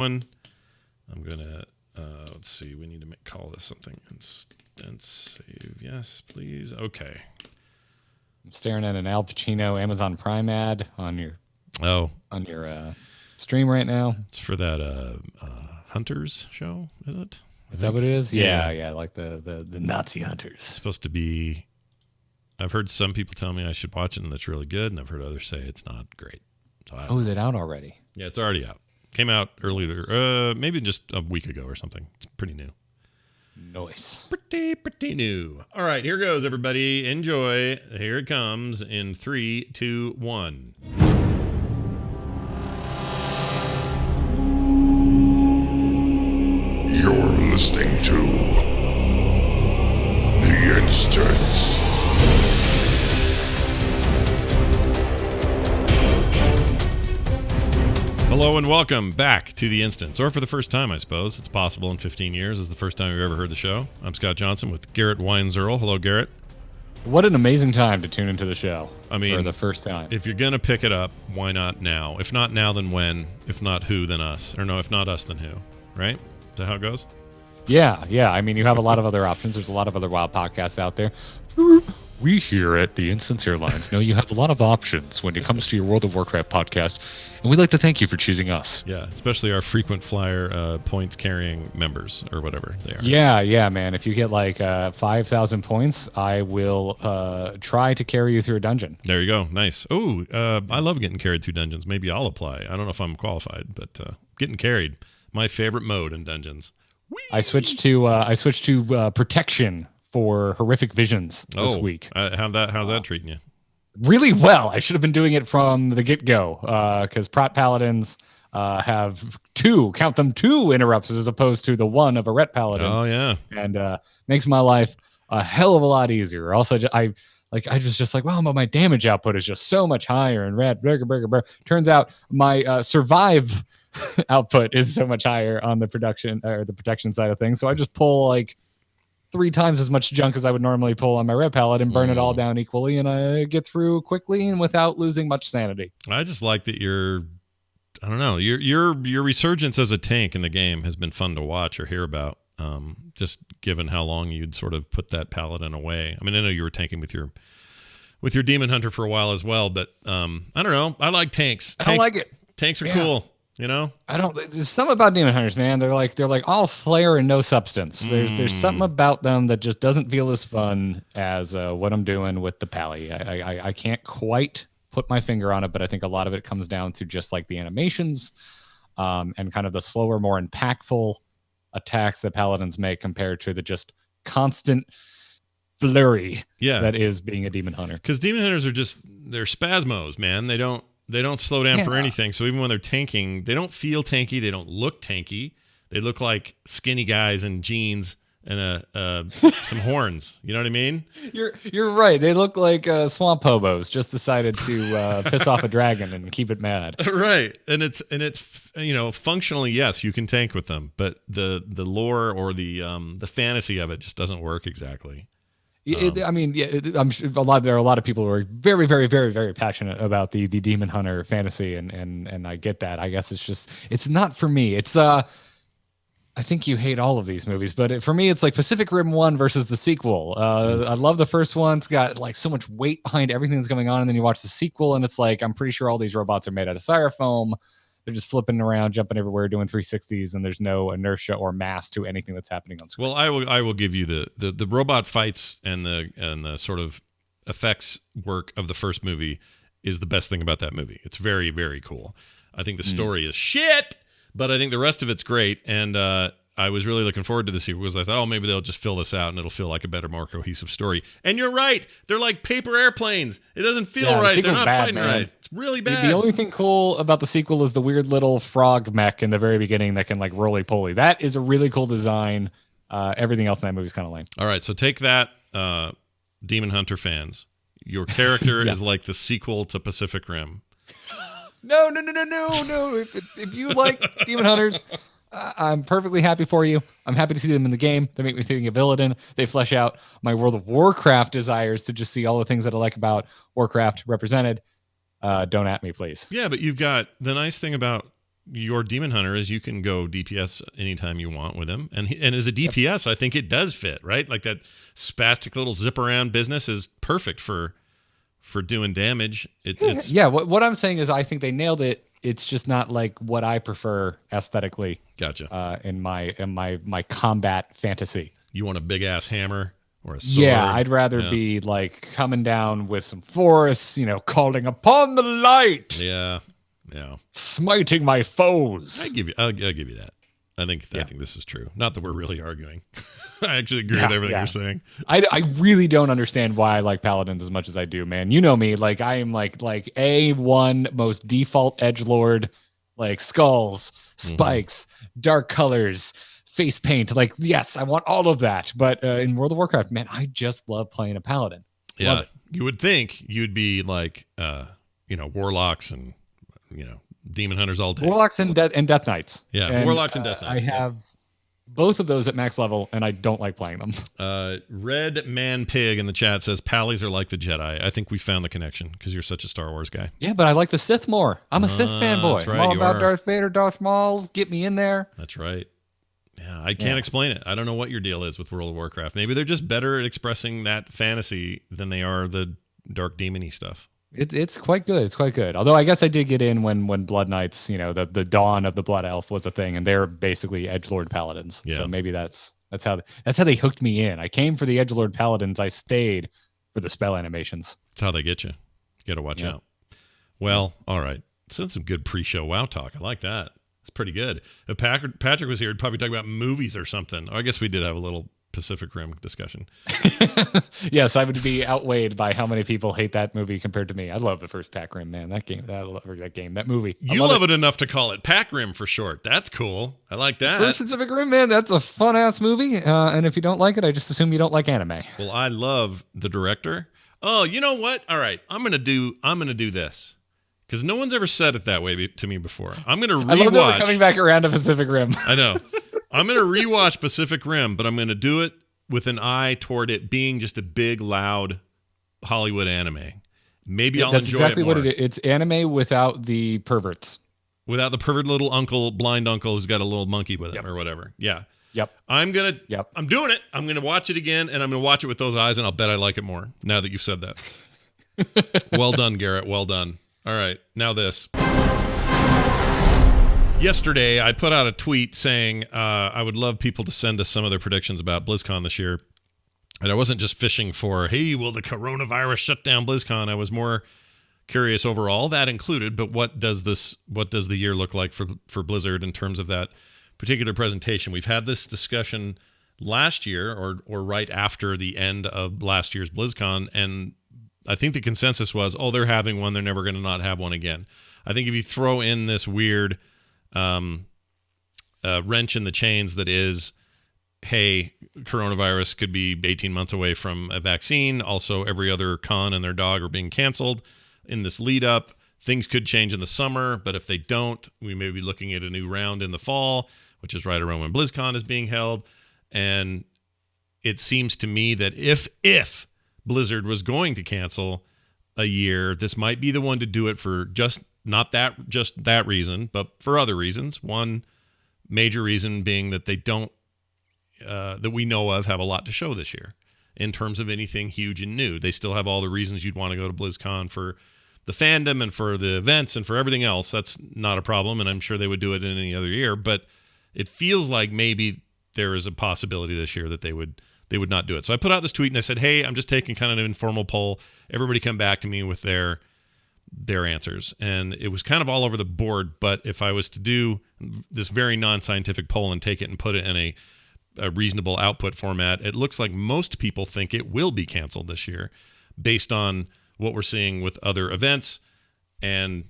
one. I'm gonna let's see. We need to call this something. Instant save. Yes, please. Okay. I'm staring at an Al Pacino Amazon Prime ad on your stream right now. It's for that Hunters show, is it? Is that what it is? Yeah, like the Nazi Hunters. It's supposed to be. I've heard some people tell me I should watch it and that's really good, and I've heard others say it's not great. So is it out already? Yeah, it's already out. Came out earlier, maybe just a week ago or something. It's pretty new. Nice. Pretty new. All right, here goes, everybody. Enjoy. Here it comes in 3, 2, 1. You're listening to The Instance. Hello and welcome back to The Instance, or for the first time, I suppose. It's possible in 15 years is the first time you've ever heard the show. I'm Scott Johnson with Garrett Weinzierl. Hello, Garrett. What an amazing time to tune into the show. I mean, for the first time. If you're going to pick it up, why not now? If not now, then when? If not who, then us. Or no, if not us, then who? Right? Is that how it goes? Yeah. I mean, you have a lot of other options. There's a lot of other wild podcasts out there. We here at the Instance Airlines know you have a lot of options when it comes to your World of Warcraft podcast, and we'd like to thank you for choosing us. Yeah, especially our frequent flyer points carrying members or whatever they are. Yeah, man. If you get like 5,000 points, I will try to carry you through a dungeon. There you go. Nice. Oh, I love getting carried through dungeons. Maybe I'll apply. I don't know if I'm qualified, but getting carried, my favorite mode in dungeons. Whee! I switched to protection for horrific visions this week. How's that treating you? Really well. I should have been doing it from the get-go because Prot Paladins have two interrupts as opposed to the one of a Ret Paladin. Oh, yeah. And makes my life a hell of a lot easier. Also, I was just like, wow, my damage output is just so much higher in Ret. Turns out my survive output is so much higher on the production or the protection side of things. So I just pull like 3 times as much junk as I would normally pull on my Red Paladin, burn it all down equally, and I get through quickly and without losing much sanity. I just like that your resurgence as a tank in the game has been fun to watch or hear about. Just given how long you'd sort of put that Paladin away. I mean, I know you were tanking with your Demon Hunter for a while as well, but I don't know. I like tanks. I don't like it. Tanks are cool. You know, there's something about Demon Hunters, man. They're like all flair and no substance. There's something about them that just doesn't feel as fun as what I'm doing with the Pally. I can't quite put my finger on it, but I think a lot of it comes down to just like the animations and kind of the slower, more impactful attacks that Paladins make compared to the just constant flurry that is being a Demon Hunter. Because Demon Hunters they're spasmos, man. They don't slow down for anything. So even when they're tanking, they don't feel tanky. They don't look tanky. They look like skinny guys in jeans and some horns. You know what I mean? You're right. They look like swamp hobos just decided to piss off a dragon and keep it mad. Right. And it's functionally, yes, you can tank with them, but the lore or the fantasy of it just doesn't work exactly. I'm sure there are a lot of people who are very, very, very, very passionate about the Demon Hunter fantasy, and I get that. I guess it's not for me. It's I think you hate all of these movies, but for me, it's like Pacific Rim 1 versus the sequel. I love the first one. It's got like so much weight behind everything that's going on, and then you watch the sequel, and it's like I'm pretty sure all these robots are made out of styrofoam. They're just flipping around, jumping everywhere, doing 360s, and there's no inertia or mass to anything that's happening on screen. Well, I will give you the robot fights and the sort of effects work of the first movie is the best thing about that movie. It's very, very cool. I think the story is shit, but I think the rest of it's great. And I was really looking forward to the sequel because I thought, maybe they'll just fill this out and it'll feel like a better, more cohesive story. And you're right. They're like paper airplanes. It doesn't feel right. They're not fighting right. It's really bad. The only thing cool about the sequel is the weird little frog mech in the very beginning that can like roly-poly. That is a really cool design. Everything else in that movie is kind of lame. All right. So take that, Demon Hunter fans. Your character is like the sequel to Pacific Rim. No. If you like Demon Hunters, I'm perfectly happy for you. I'm happy to see them in the game. They make me think of Illidan. They flesh out my World of Warcraft desires to just see all the things that I like about Warcraft represented. Don't at me, please. Yeah, but you've got the nice thing about your Demon Hunter is you can go DPS anytime you want with him. And as a DPS, I think it does fit, right? Like that spastic little zip around business is perfect for doing damage. It's what I'm saying is I think they nailed it. It's just not like what I prefer aesthetically. Gotcha. In my combat fantasy. You want a big ass hammer or a sword? Yeah, I'd rather be like coming down with some forests, calling upon the light. Yeah. Smiting my foes. I'll give you that. I think this is true. Not that we're really arguing. I actually agree with everything you're saying. I really don't understand why I like paladins as much as I do, man. You know me, like I am like A1 most default edgelord, like skulls, spikes, dark colors, face paint. Like, yes, I want all of that. But in World of Warcraft, man, I just love playing a paladin. Yeah, you would think you'd be like, warlocks and demon hunters all day. Warlocks and Death Knights. Yeah, and, warlocks and Death Knights. I have both of those at max level, and I don't like playing them. Red Man Pig in the chat says Pallies are like the Jedi. I think we found the connection because you're such a Star Wars guy. Yeah, but I like the Sith more. I'm a Sith fanboy. That's right, I'm all about Darth Vader, Darth Maul. Get me in there. That's right. Yeah, I can't explain it. I don't know what your deal is with World of Warcraft. Maybe they're just better at expressing that fantasy than they are the dark demon-y stuff. It's quite good. It's quite good. Although I guess I did get in when Blood Knights, the dawn of the Blood Elf was a thing, and they're basically edgelord paladins. Yeah. So maybe that's how they hooked me in. I came for the edgelord paladins. I stayed for the spell animations. That's how they get you. You got to watch out. Well, all right. So that's some good pre-show WoW talk. I like that. It's pretty good. If Patrick was here, he'd probably talk about movies or something. I guess we did have a little Pacific Rim discussion. Yes, I would be outweighed by how many people hate that movie compared to me. I love the first Pac Rim, man. That movie. You love it enough to call it Pac Rim for short. That's cool. I like that. First Pacific Rim, man. That's a fun ass movie. And if you don't like it, I just assume you don't like anime. Well, I love the director. Oh, you know what? All right, I'm gonna do this. Because no one's ever said it that way to me before. I'm going to rewatch. I love that we're coming back around to Pacific Rim. I know. I'm going to rewatch Pacific Rim, but I'm going to do it with an eye toward it being just a big, loud Hollywood anime. Maybe I'll enjoy it more. That's exactly what it is. It's anime without the perverts. Without the pervert little blind uncle who's got a little monkey with him or whatever. Yeah. Yep. I'm doing it. I'm going to watch it again, and I'm going to watch it with those eyes, and I'll bet I like it more now that you've said that. Well done, Garrett. Well done. All right, now this. Yesterday, I put out a tweet saying I would love people to send us some of their predictions about BlizzCon this year. And I wasn't just fishing for, hey, will the coronavirus shut down BlizzCon? I was more curious overall, that included, but what does the year look like for Blizzard in terms of that particular presentation? We've had this discussion last year or right after the end of last year's BlizzCon, and I think the consensus was, they're having one. They're never going to not have one again. I think if you throw in this weird wrench in the chains that is, hey, coronavirus could be 18 months away from a vaccine. Also, every other con and their dog are being canceled in this lead up. Things could change in the summer, but if they don't, we may be looking at a new round in the fall, which is right around when BlizzCon is being held. And it seems to me that if Blizzard was going to cancel a year, this might be the one to do it for just that reason, but for other reasons. One major reason being that they don't, that we know of, have a lot to show this year in terms of anything huge and new. They still have all the reasons you'd want to go to BlizzCon for the fandom and for the events and for everything else. That's not a problem, and I'm sure they would do it in any other year, but it feels like maybe there is a possibility this year that they would not do it. So I put out this tweet and I said, hey, I'm just taking kind of an informal poll. Everybody come back to me with their answers. And it was kind of all over the board. But if I was to do this very non-scientific poll and take it and put it in a reasonable output format, it looks like most people think it will be canceled this year based on what we're seeing with other events and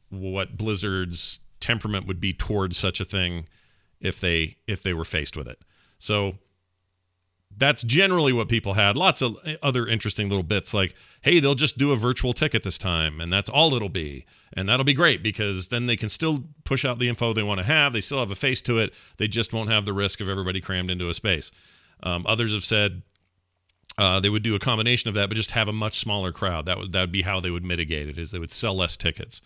what Blizzard's temperament would be towards such a thing if they were faced with it. So that's generally what people had. Lots of other interesting little bits like, hey, they'll just do a virtual ticket this time, and that's all it'll be. And that'll be great because then they can still push out the info they want to have. They still have a face to it. They just won't have the risk of everybody crammed into a space. Others have said they would do a combination of that, but just have a much smaller crowd. That would be how they would mitigate it, is they would sell less tickets.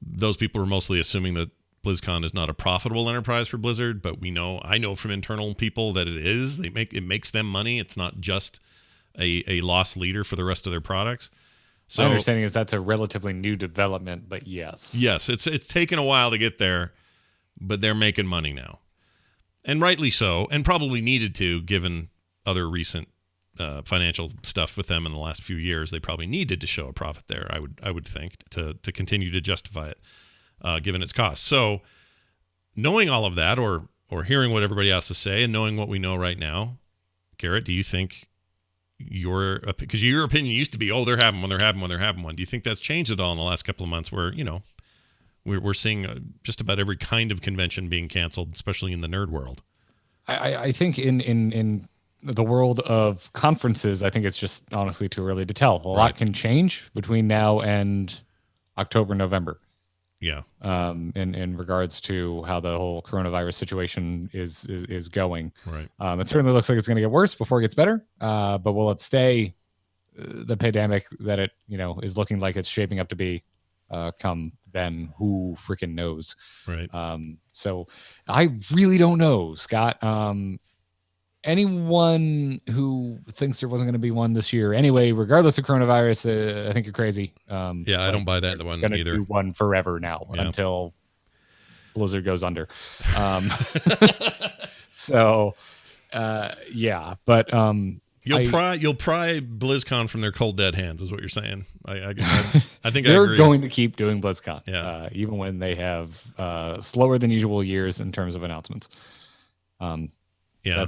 those people are mostly assuming that BlizzCon is not a profitable enterprise for Blizzard, but I know from internal people that it is. It makes them money. It's not just a loss leader for the rest of their products. So my understanding is that's a relatively new development, but yes, it's taken a while to get there, but they're making money now, and rightly so, and probably needed to, given other recent financial stuff with them in the last few years. They probably needed to show a profit there. I would think to continue to justify it, given its cost. So, knowing all of that, or hearing what everybody else has to say, and knowing what we know right now, Garrett, do you think because your opinion used to be, they're having one. Do you think that's changed at all in the last couple of months where, we're seeing just about every kind of convention being canceled, especially in the nerd world? I think in the world of conferences, I think it's just honestly too early to tell. A lot can change between now and October, November. Yeah. In regards to how the whole coronavirus situation is going. Right. It certainly looks like it's going to get worse before it gets better. But will it stay the pandemic that it, is looking like it's shaping up to be come then? Who freaking knows? Right. So I really don't know, Scott. Anyone who thinks there wasn't going to be one this year anyway, regardless of coronavirus, I think you're crazy. I don't buy that one either. Do one forever now until Blizzard goes under. So, yeah, but you'll pry BlizzCon from their cold dead hands, is what you're saying. I think they're I agree. going to keep doing BlizzCon, even when they have slower than usual years in terms of announcements.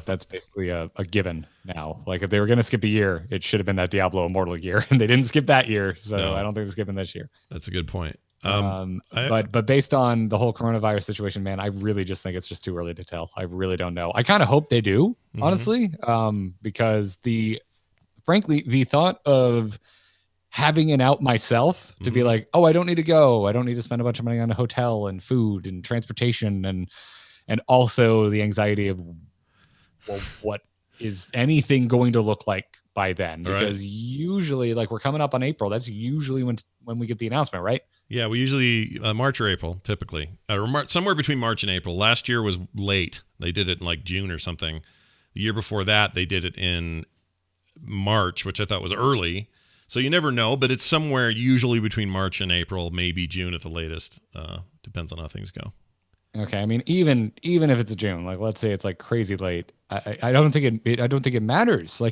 That's basically a given now. Like if they were going to skip a year, it should have been that Diablo Immortal year, and they didn't skip that year, so no. I don't think they're skipping this year. That's a good point. But based on the whole coronavirus situation, man, I really just think it's just too early to tell. I really don't know. I kind of hope they do, honestly, because frankly, the thought of having an out myself to be like, I don't need to go. I don't need to spend a bunch of money on a hotel and food and transportation and also the anxiety of, well, what is anything going to look like by then? Because usually, like, we're coming up on April. That's usually when we get the announcement, right? Yeah, we usually March or April, typically, or somewhere between March and April. Last year was late. They did it in like June or something. The year before that, they did it in March, which I thought was early. So you never know, but it's somewhere usually between March and April, maybe June at the latest. Depends on how things go. Okay, I mean, even if it's June, like let's say it's like crazy late, I don't think it matters.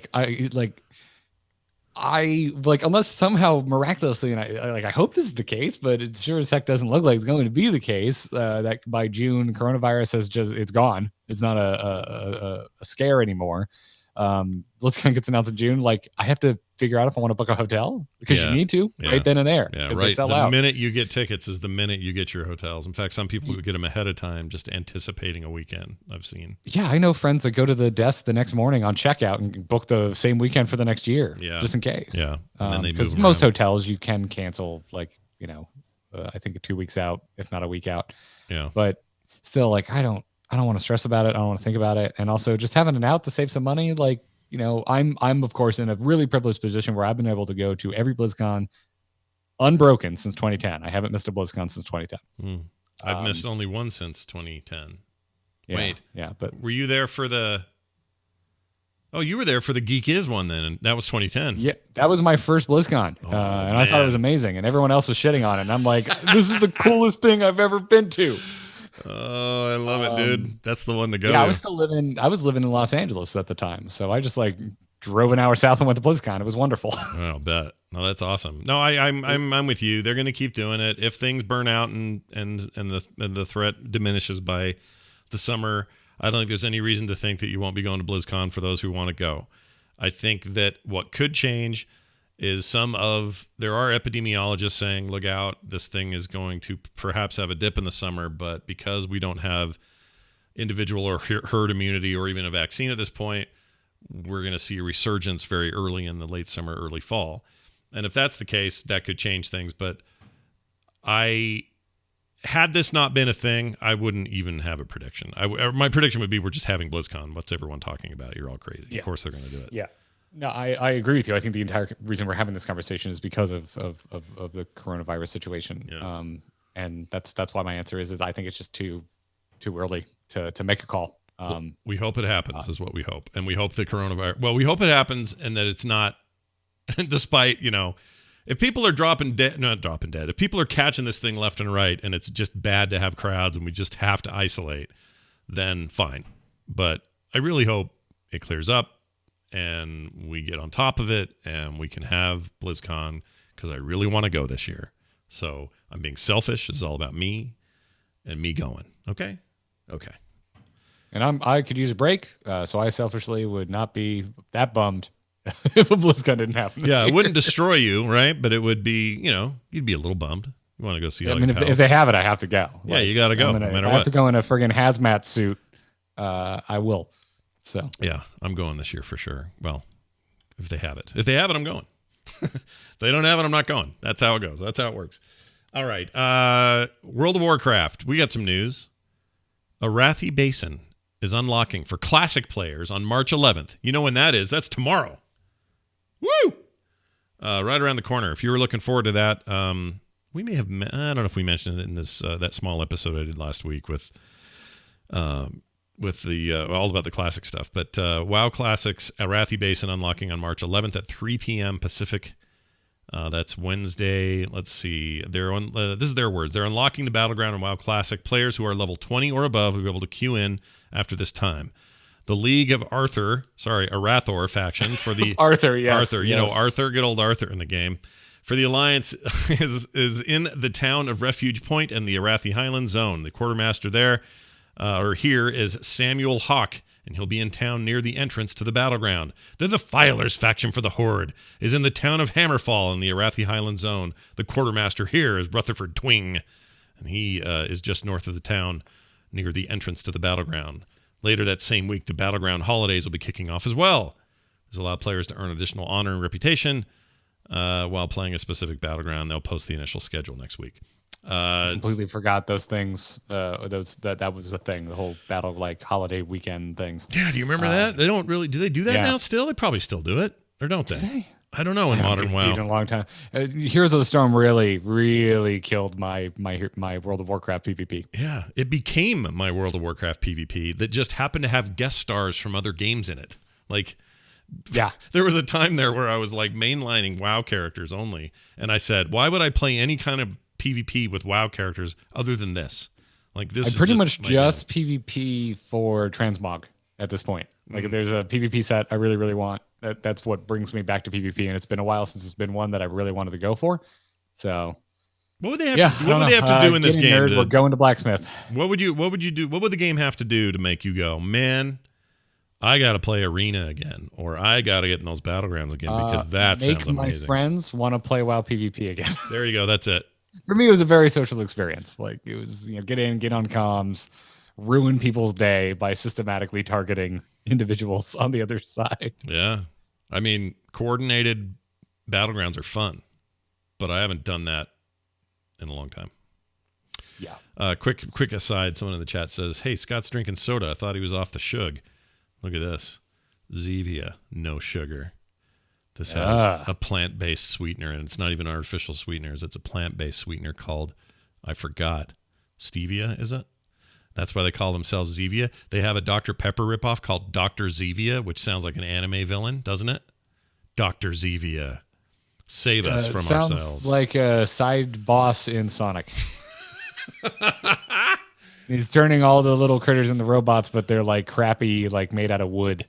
Unless somehow miraculously, and I hope this is the case, but it sure as heck doesn't look like it's going to be the case, that by June coronavirus it's gone. It's not a scare anymore. BlizzCon gets announced in June. Like, I have to figure out if I want to book a hotel because you need to right then and there. Yeah, right. The minute you get tickets is the minute you get your hotels. In fact, some people would get them ahead of time, just anticipating a weekend. I've seen. Yeah, I know friends that go to the desk the next morning on checkout and book the same weekend for the next year, just in case. Yeah, and then they move because most hotels you can cancel, like, I think 2 weeks out, if not a week out. Yeah, but still, like, I don't want to stress about it. I don't want to think about it. And also just having an out to save some money. Like, I'm of course in a really privileged position where I've been able to go to every BlizzCon unbroken since 2010. I haven't missed a BlizzCon since 2010. I've missed only one since 2010. Wait. Yeah. But were you there for you were there for the Geek Is one then, and that was 2010. Yeah, that was my first BlizzCon. And I thought it was amazing, and everyone else was shitting on it. And I'm like, this is the coolest thing I've ever been to. Oh, I love it, dude. That's the one to go. Yeah, I was living in Los Angeles at the time, so I just drove an hour south and went to BlizzCon. It was wonderful. I'll bet. No, that's awesome. No, I'm with you. They're going to keep doing it. If things burn out and the threat diminishes by the summer, I don't think there's any reason to think that you won't be going to BlizzCon for those who want to go. I think that what could change is there are epidemiologists saying, look out, this thing is going to perhaps have a dip in the summer, but because we don't have individual or herd immunity or even a vaccine at this point, we're going to see a resurgence very early in the late summer, early fall. And if that's the case, that could change things. But had this not been a thing, I wouldn't even have a prediction. My prediction would be we're just having BlizzCon. What's everyone talking about? You're all crazy. Yeah. Of course they're going to do it. Yeah. No, I agree with you. I think the entire reason we're having this conversation is because of the coronavirus situation. Yeah. And that's why my answer is I think it's just too early to make a call. We hope it happens, is what we hope. And we hope the coronavirus, well, we hope it happens and that it's not, despite, if people are not dropping dead, if people are catching this thing left and right and it's just bad to have crowds and we just have to isolate, then fine. But I really hope it clears up and we get on top of it and we can have BlizzCon, because I really want to go this year. So I'm being selfish. It's all about me and me going. Okay. And I could use a break, so I selfishly would not be that bummed if a BlizzCon didn't happen. This year. It wouldn't destroy you, right? But it would be, you'd be a little bummed. You want to go see. I mean, if they have it, I have to go. Yeah, you got to go. No matter if what. I have to go in a friggin' hazmat suit, I will. So yeah, I'm going this year for sure. Well, if they have it, I'm going. If they don't have it, I'm not going. That's how it goes. That's how it works. All right. World of Warcraft. We got some news. Arathi Basin is unlocking for classic players on March 11th. You know when that is? That's tomorrow. Woo! Right around the corner. If you were looking forward to that, we may have. I don't know if we mentioned it in this that small episode I did last week with the all about the classic stuff. But WoW Classics Arathi Basin unlocking on March 11th at 3 p.m. Pacific. That's Wednesday. Let's see. This is their words. They're unlocking the battleground in WoW Classic. Players who are level 20 or above will be able to queue in after this time. The League of Arathor faction for the Arthur, yes. Arthur, you know Arthur, good old Arthur in the game. For the Alliance is in the town of Refuge Point and the Arathi Highland Zone. The quartermaster there, here is Samuel Hawke, and he'll be in town near the entrance to the battleground. The Defilers faction for the Horde is in the town of Hammerfall in the Arathi Highland Zone. The quartermaster here is Rutherford Twing, and he is just north of the town near the entrance to the battleground. Later that same week, the Battleground holidays will be kicking off as well. This will allow players to earn additional honor and reputation while playing a specific battleground. They'll post the initial schedule next week. Completely forgot those things. That was the thing. The whole battle holiday weekend things. Yeah, do you remember that? They don't really. Do they do that now? Still, they probably still do it, or don't they? I don't know. In modern WoW, in a long time. Heroes of the Storm really killed my World of Warcraft PvP. Yeah, it became my World of Warcraft PvP that just happened to have guest stars from other games in it. There was a time there where I was mainlining WoW characters only, and I said, why would I play any kind of PvP with WoW characters other than this? This. I pretty much just PvP for transmog at this point. If there's a PvP set I really want, that's what brings me back to PvP, and it's been a while since it's been one that I really wanted to go for. So, what would they have? What would they have to do in this game? We're going to blacksmith. What would you do? What would the game have to do to make you go, man, I got to play Arena again, or I got to get in those battlegrounds again, because that sounds amazing. Make my friends want to play WoW PvP again. There you go. That's it. For me, it was a very social experience. It was, get in, get on comms, ruin people's day by systematically targeting individuals on the other side. Yeah. I mean, coordinated battlegrounds are fun, but I haven't done that in a long time. Yeah. Quick aside, someone in the chat says, hey, Scott's drinking soda. I thought he was off the shug. Look at this. Zevia, no sugar. This has a plant-based sweetener, and it's not even artificial sweeteners. It's a plant-based sweetener called, I forgot, stevia, is it? That's why they call themselves Zevia. They have a Dr. Pepper ripoff called Dr. Zevia, which sounds like an anime villain, doesn't it? Dr. Zevia. Save us from ourselves. Sounds like a side boss in Sonic. He's turning all the little critters into robots, but they're crappy, made out of wood.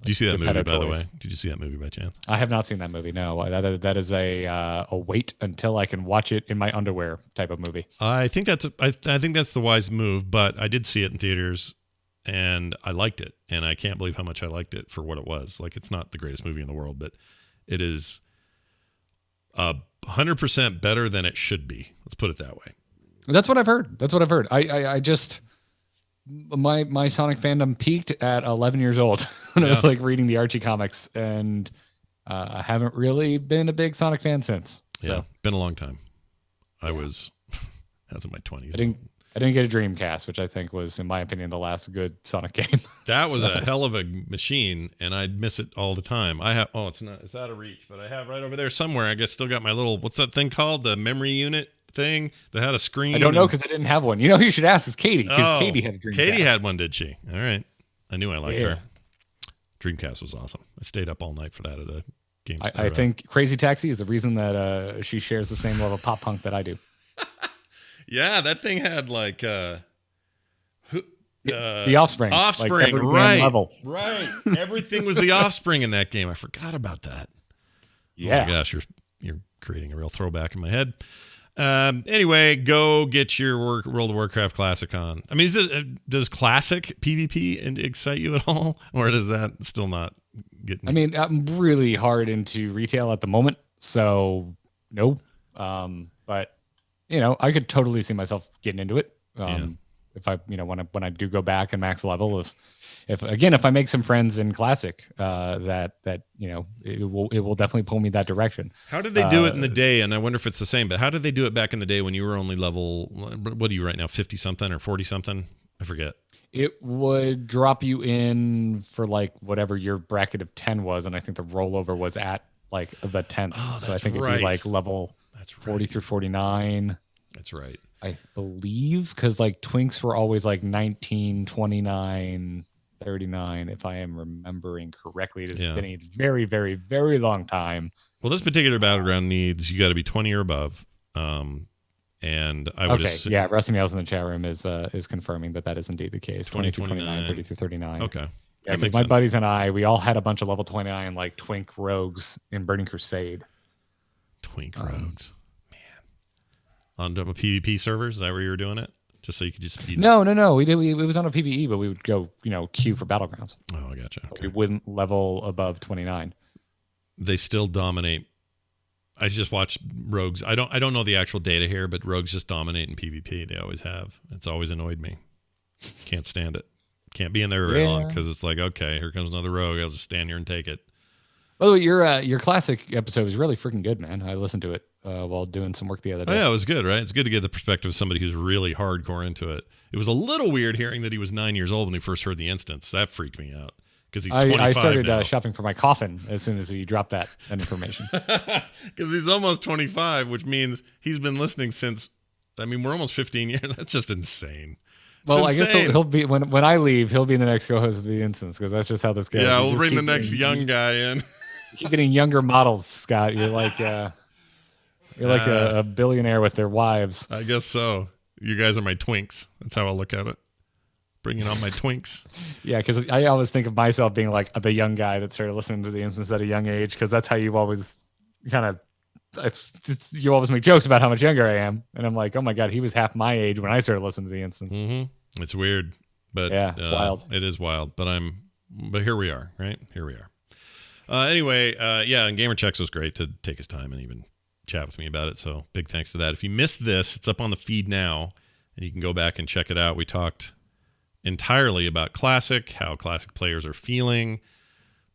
Did you see that movie, by the way? Did you see that movie by chance? I have not seen that movie. No, that is a wait until I can watch it in my underwear type of movie. I think that's the wise move. But I did see it in theaters, and I liked it, and I can't believe how much I liked it for what it was. It's not the greatest movie in the world, but it is 100% better than it should be. Let's put it that way. That's what I've heard. I just. My Sonic fandom peaked at 11 years old when I was reading the Archie comics, and I haven't really been a big Sonic fan since. So. Yeah, been a long time. I was in my 20s. I didn't get a Dreamcast, which I think was, in my opinion, the last good Sonic game. That was a hell of a machine, and I'd miss it all the time. I have it's out of reach, but I have right over there somewhere. I guess still got my little, what's that thing called? The memory unit thing that had a screen? I don't know because I didn't have one. You know who you should ask is Katie, because Katie had a Dreamcast. Katie had one, did she? All right. I knew I liked Yeah. her. Dreamcast was awesome. I stayed up all night for that at a game. I think Crazy Taxi is the reason that she shares the same level of pop punk that I do. Yeah, that thing had like The Offspring. Offspring, every damn right? level. Right. Everything was the Offspring in that game. I forgot about that. Yeah. Oh my gosh, you're creating a real throwback in my head. Anyway, go get your World of Warcraft Classic on. I mean, does Classic PvP excite you at all, or does that still not get? I mean, I'm really hard into retail at the moment, so no. But I could totally see myself getting into it. If I, when I do go back and max level, if I make some friends in Classic, that it will definitely pull me that direction. How did they do it in the day? And I wonder if it's the same. But how did they do it back in the day when you were only level? What are you right now? 50 something or 40 something? I forget. It would drop you in for like whatever your bracket of 10 was, and I think the rollover was at like the 10th. Oh, so I think it'd be like level 40 through 49. That's right. I believe, because like Twinks were always like 19, 29, 39, if I am remembering correctly. It has been a very, very, very long time. Well, this particular battleground needs you got to be 20 or above. And I would assume. Yeah, Rusty Nails in the chat room is confirming that is indeed the case. 20 through 29, 30 through 39. Okay. Yeah, because my buddies and I, we all had a bunch of level 29 like Twink rogues in Burning Crusade. Twink rogues. On PvP servers, is that where you were doing it? Just so you could just beat No. We did. It was on a PvE, but we would go, queue for battlegrounds. Oh, I gotcha. Okay. We wouldn't level above 29. They still dominate. I just watch rogues. I don't know the actual data here, but rogues just dominate in PvP. They always have. It's always annoyed me. Can't stand it. Can't be in there very long because it's like, okay, here comes another rogue. I'll just stand here and take it. By the way, your Classic episode was really freaking good, man. I listened to it while doing some work the other day. Oh, yeah, it was good, right? It's good to get the perspective of somebody who's really hardcore into it. It was a little weird hearing that he was 9 years old when he first heard the instance. That freaked me out because he's 25 I started now. Shopping for my coffin as soon as he dropped that information. Because he's almost 25, which means he's been listening since, we're almost 15 years. That's just insane. Well, I guess he'll be, when I leave, he'll be the next co-host of the instance, because that's just how this goes. Yeah, we'll bring the next young guy in. Keep getting younger models, Scott. You're like a billionaire with their wives. I guess so. You guys are my twinks. That's how I'll look at it. Bringing on my twinks. Yeah, because I always think of myself being like the young guy that started listening to the instance at a young age, because that's how you've always kind of you always make jokes about how much younger I am, and I'm like, oh my god, he was half my age when I started listening to the instance. Mm-hmm. It's weird, but yeah, it's wild. It is wild, but here we are, right? Here we are. Anyway, and Gamer Checks was great to take his time and even chat with me about it. So big thanks to that. If you missed this, it's up on the feed now, and you can go back and check it out. We talked entirely about Classic, how Classic players are feeling.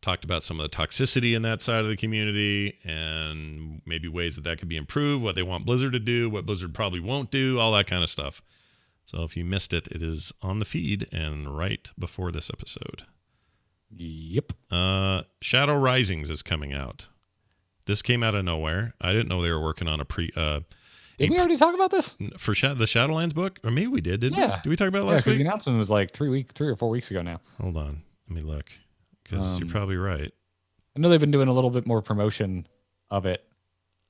Talked about some of the toxicity in that side of the community and maybe ways that could be improved, what they want Blizzard to do, what Blizzard probably won't do, all that kind of stuff. So if you missed it, it is on the feed and right before this episode. Yep. Shadow Risings is coming out. This came out of nowhere. I didn't know they were working on a Did we already talk about this? For the Shadowlands book? Or maybe we did, didn't we? Did we talk about it last week? Because the announcement was like 3 or 4 weeks ago now. Hold on. Let me look. Because you're probably right. I know they've been doing a little bit more promotion of it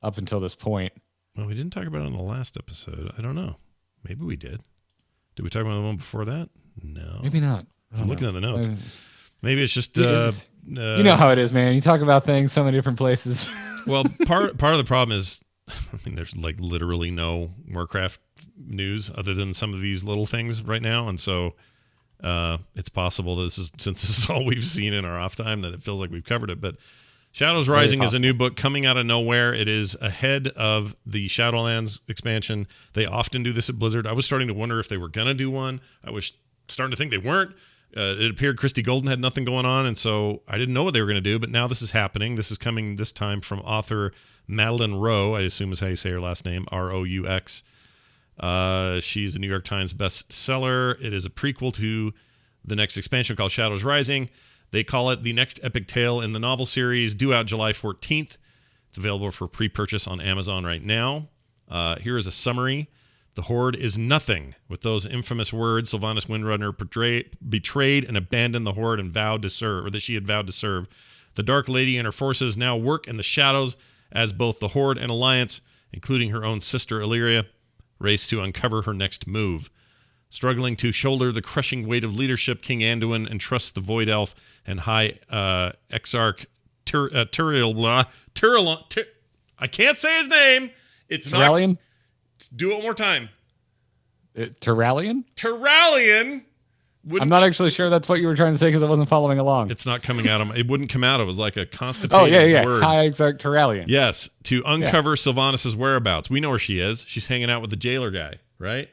up until this point. Well, we didn't talk about it on the last episode. I don't know. Maybe we did. Did we talk about the one before that? No. Maybe not. I'm looking at the notes. Maybe it's just... you know how it is, man. You talk about things so many different places. Well, part of the problem is, there's like literally no Warcraft news other than some of these little things right now. And so it's possible that since this is all we've seen in our off time, that it feels like we've covered it. But Shadows Rising is a new book coming out of nowhere. It is ahead of the Shadowlands expansion. They often do this at Blizzard. I was starting to wonder if they were going to do one. I was starting to think they weren't. It appeared Christy Golden had nothing going on, and so I didn't know what they were going to do, but now this is happening. This is coming this time from author Madeline Rowe, I assume is how you say her last name, R-O-U-X. She's a New York Times bestseller. It is a prequel to the next expansion called Shadows Rising. They call it the next epic tale in the novel series, due out July 14th. It's available for pre-purchase on Amazon right now. Here is a summary. The Horde is nothing. With those infamous words, Sylvanas Windrunner betrayed and abandoned the Horde and vowed to serve, or that she had vowed to serve. The Dark Lady and her forces now work in the shadows as both the Horde and Alliance, including her own sister Illyria, race to uncover her next move. Struggling to shoulder the crushing weight of leadership, King Anduin entrusts the Void Elf and High Exarch Tyrell. I can't say his name. It's Tyrellian? not. Do it one more time. Tyrellian? Tyrellian. I'm not actually sure that's what you were trying to say because I wasn't following along. It's not coming out of. It wouldn't come out. It was like a constipated word. High Exarch Tyrellian. Yes, to uncover Sylvanas' whereabouts. We know where she is. She's hanging out with the jailer guy, right?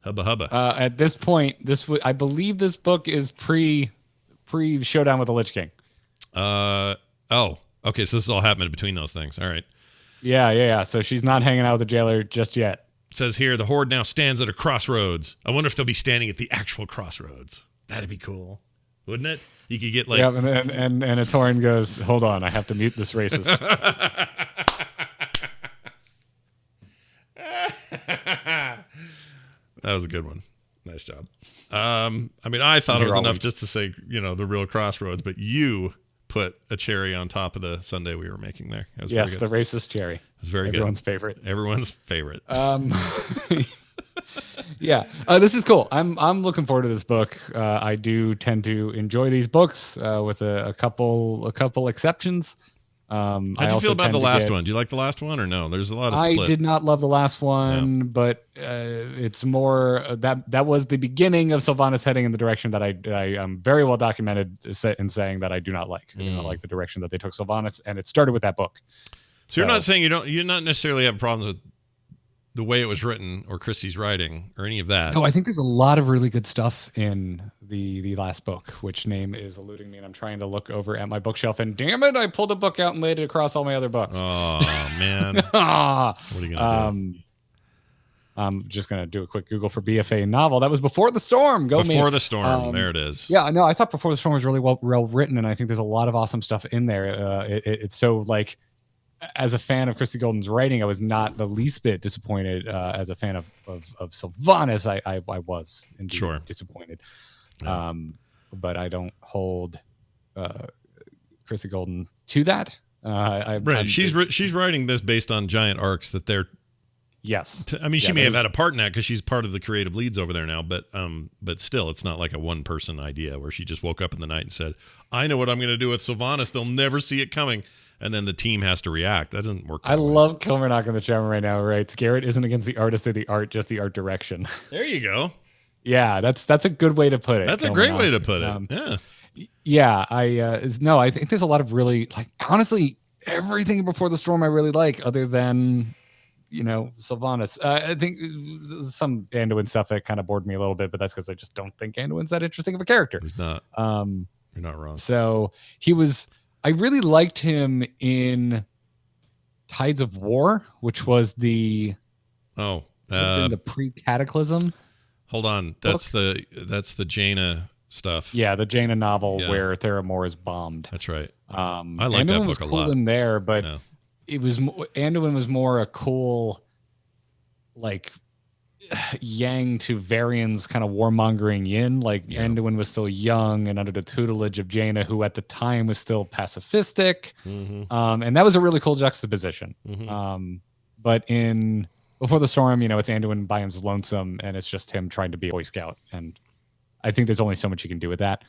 Hubba hubba. At this point, I believe this book is pre showdown with the Lich King. Okay. So this is all happening between those things. All right. Yeah. So she's not hanging out with the jailer just yet. It says here, the Horde now stands at a crossroads. I wonder if they'll be standing at the actual crossroads. That'd be cool, wouldn't it? You could get like... Yeah, and a Tauren goes, hold on, I have to mute this racist. That was a good one. Nice job. I thought it was enough just to say, the real crossroads, but you put a cherry on top of the sundae we were making there. That was yes, very good. The racist cherry. It was very Everyone's good. favorite. Everyone's favorite. Yeah, this is cool. I'm looking forward to this book. I do tend to enjoy these books with a couple exceptions. How'd you feel about the last one? Do you like the last one or no? There's a lot of split. I did not love the last one, but it's more that was the beginning of Sylvanas heading in the direction that I am very well documented in saying that I do not like. I do not like the direction that they took Sylvanas, and it started with that book. So you're not saying you're not necessarily have problems with the way it was written or Christie's writing or any of that. No, I think there's a lot of really good stuff in the last book, which name is eluding me, and I'm trying to look over at my bookshelf, and damn it, I pulled a book out and laid it across all my other books. Oh, man. What are you going to do? I'm just going to do a quick Google for BFA novel. That was Before the Storm. Before the Storm. There it is. Yeah, no, I thought Before the Storm was really well written, and I think there's a lot of awesome stuff in there. It's so like... As a fan of Christy Golden's writing, I was not the least bit disappointed. As a fan of Sylvanas, I was indeed disappointed. Yeah. But I don't hold Christy Golden to that. She's writing this based on giant arcs that they're. Yes. She may have had a part in that because she's part of the creative leads over there now, but still, it's not like a one-person idea where she just woke up in the night and said, I know what I'm going to do with Sylvanas. They'll never see it coming. And then the team has to react. That doesn't work. I love Kilmernock in the chat room right now, right? Garrett isn't against the artist or the art, just the art direction. There you go. Yeah, that's a good way to put it. That's a great way to put it. Yeah. I think there's a lot of really, like, honestly, everything Before the Storm I really like, other than Sylvanas. I think some Anduin stuff that kind of bored me a little bit, but that's because I just don't think Anduin's that interesting of a character. He's not. You're not wrong. So I really liked him in Tides of War, which was the pre-Cataclysm. Hold on, that's the Jaina stuff. Yeah, the Jaina novel where Theramore is bombed. That's right. I like Anduin that book was a cool lot. in there, but it was Anduin was more a cool, like, yang to Varian's kind of warmongering yin. Like Anduin was still young and under the tutelage of Jaina, who at the time was still pacifistic. And that was a really cool juxtaposition. But in Before the Storm, it's Anduin by himself lonesome, and it's just him trying to be a Boy Scout. And I think there's only so much you can do with that.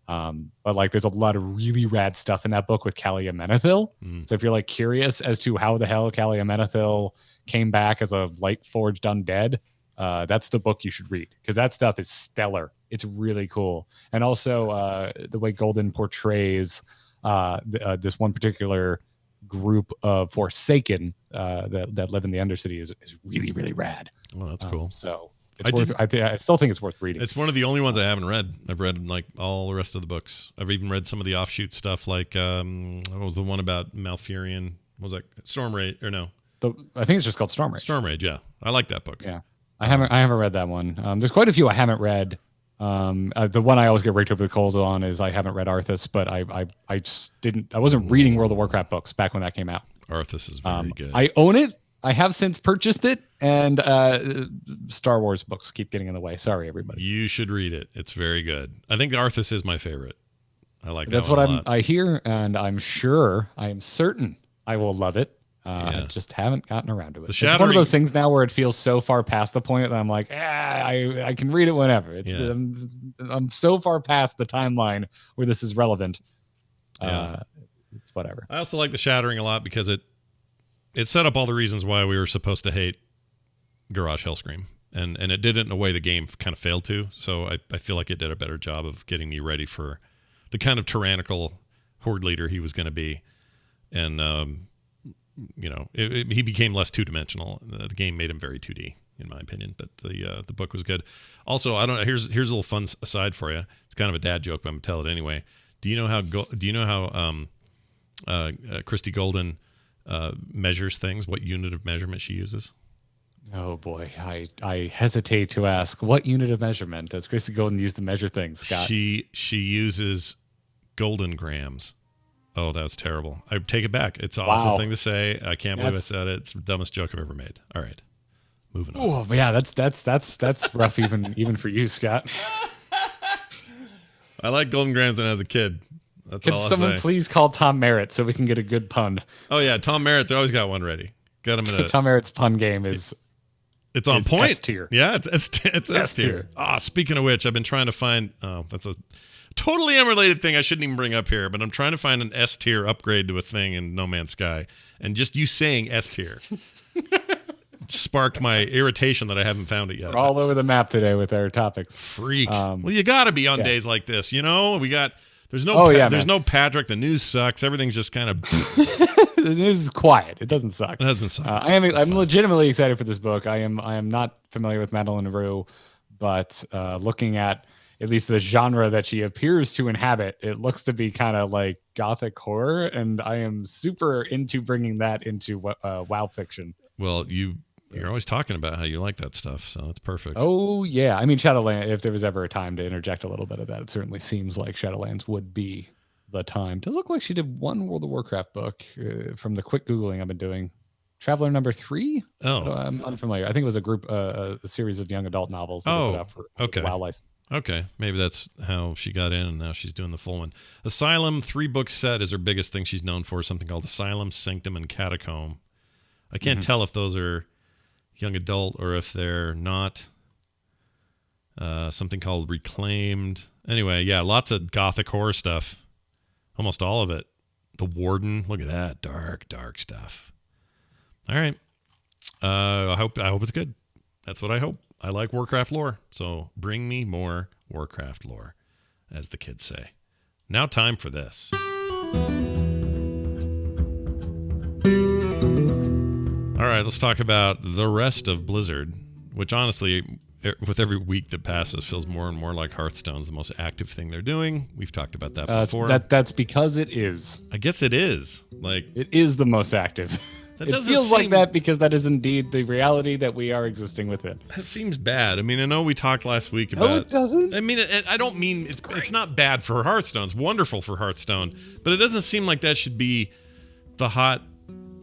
But like, there's a lot of really rad stuff in that book with Kalia Menethil. So if you're like curious as to how the hell Kalia Menethil came back as a light forged undead, that's the book you should read, because that stuff is stellar. It's really cool. And also the way Golden portrays this one particular group of Forsaken that live in the Undercity is really, really rad. Oh, that's cool. So it's I still think it's worth reading. It's one of the only ones I haven't read. I've read like all the rest of the books. I've even read some of the offshoot stuff, like what was the one about Malfurion? What was that? Storm Rage, or no? I think it's just called Storm Rage. Storm Rage, yeah. I like that book. Yeah. I haven't read that one. There's quite a few I haven't read. The one I always get raked over the coals on is I haven't read Arthas, but I wasn't reading World of Warcraft books back when that came out. Arthas is very good. I own it. I have since purchased it, and Star Wars books keep getting in the way. Sorry, everybody. You should read it. It's very good. I think Arthas is my favorite. I like that. That's one what a lot. I hear, and I am certain I will love it. I just haven't gotten around to it. It's one of those things now where it feels so far past the point that I'm like, I can read it whenever. I'm so far past the timeline where this is relevant. It's whatever. I also like the Shattering a lot because it set up all the reasons why we were supposed to hate Garage Hellscream. And it did it in a way the game kind of failed to. So I feel like it did a better job of getting me ready for the kind of tyrannical horde leader he was going to be. And, he became less two-dimensional. The game made him very 2D, in my opinion. But the book was good. Also, I don't know. Here's a little fun aside for you. It's kind of a dad joke, but I'm gonna tell it anyway. Do you know how Christy Golden measures things? What unit of measurement she uses? Oh boy, I hesitate to ask. What unit of measurement does Christy Golden use to measure things, Scott? She uses golden grams. Oh, that was terrible. I take it back. It's an awful thing to say. I can't believe I said it. It's the dumbest joke I've ever made. All right, moving on. Oh yeah, that's rough even for you, Scott. I like golden grams when I was a kid. That's all I'll say. Can someone please call Tom Merritt so we can get a good pun? Oh yeah, Tom Merritt's always got one ready. Got him in a Tom Merritt's pun game is. It's on point. S-tier. Yeah, it's S-tier. Speaking of which, I've been trying to find. Oh, that's a totally unrelated thing I shouldn't even bring up here, but I'm trying to find an S-tier upgrade to a thing in No Man's Sky, and just you saying S-tier sparked my irritation that I haven't found it yet. We're all over the map today with our topics. Freak. Well, you got to be on days like this, We got. There's no Patrick. The news sucks. Everything's just kind of. The news is quiet. It doesn't suck. It doesn't suck. I'm legitimately excited for this book. I am not familiar with Madeline Rue, but looking at least the genre that she appears to inhabit, it looks to be kind of like gothic horror, and I am super into bringing that into WoW fiction. Well, you're always talking about how you like that stuff, so that's perfect. Oh yeah, I mean Shadowlands. If there was ever a time to interject a little bit of that, it certainly seems like Shadowlands would be the time. Does look like she did one World of Warcraft book from the quick Googling I've been doing. Traveler number 3? Oh. I'm unfamiliar. I think it was a series of young adult novels that they put out for the WoW license. Okay. Maybe that's how she got in, and now she's doing the full one. Asylum 3-book set is her biggest thing she's known for, something called Asylum, Sanctum, and Catacomb. I can't tell if those are young adult or if they're not. Something called Reclaimed. Anyway, yeah, lots of gothic horror stuff. Almost all of it. The Warden, look at that. Dark stuff. All right. I hope it's good. That's what I hope. I like Warcraft lore, so bring me more Warcraft lore, as the kids say. Now time for this. All right, let's talk about the rest of Blizzard, which honestly, with every week that passes, feels more and more like Hearthstone's the most active thing they're doing. We've talked about that before. That's because it is. I guess it is. It is the most active. It feels like that because that is indeed the reality that we are existing within. That seems bad. I mean, I know we talked last week about... No, it doesn't. I mean, I don't mean... It's not bad for Hearthstone. It's wonderful for Hearthstone. But it doesn't seem like that should be the hot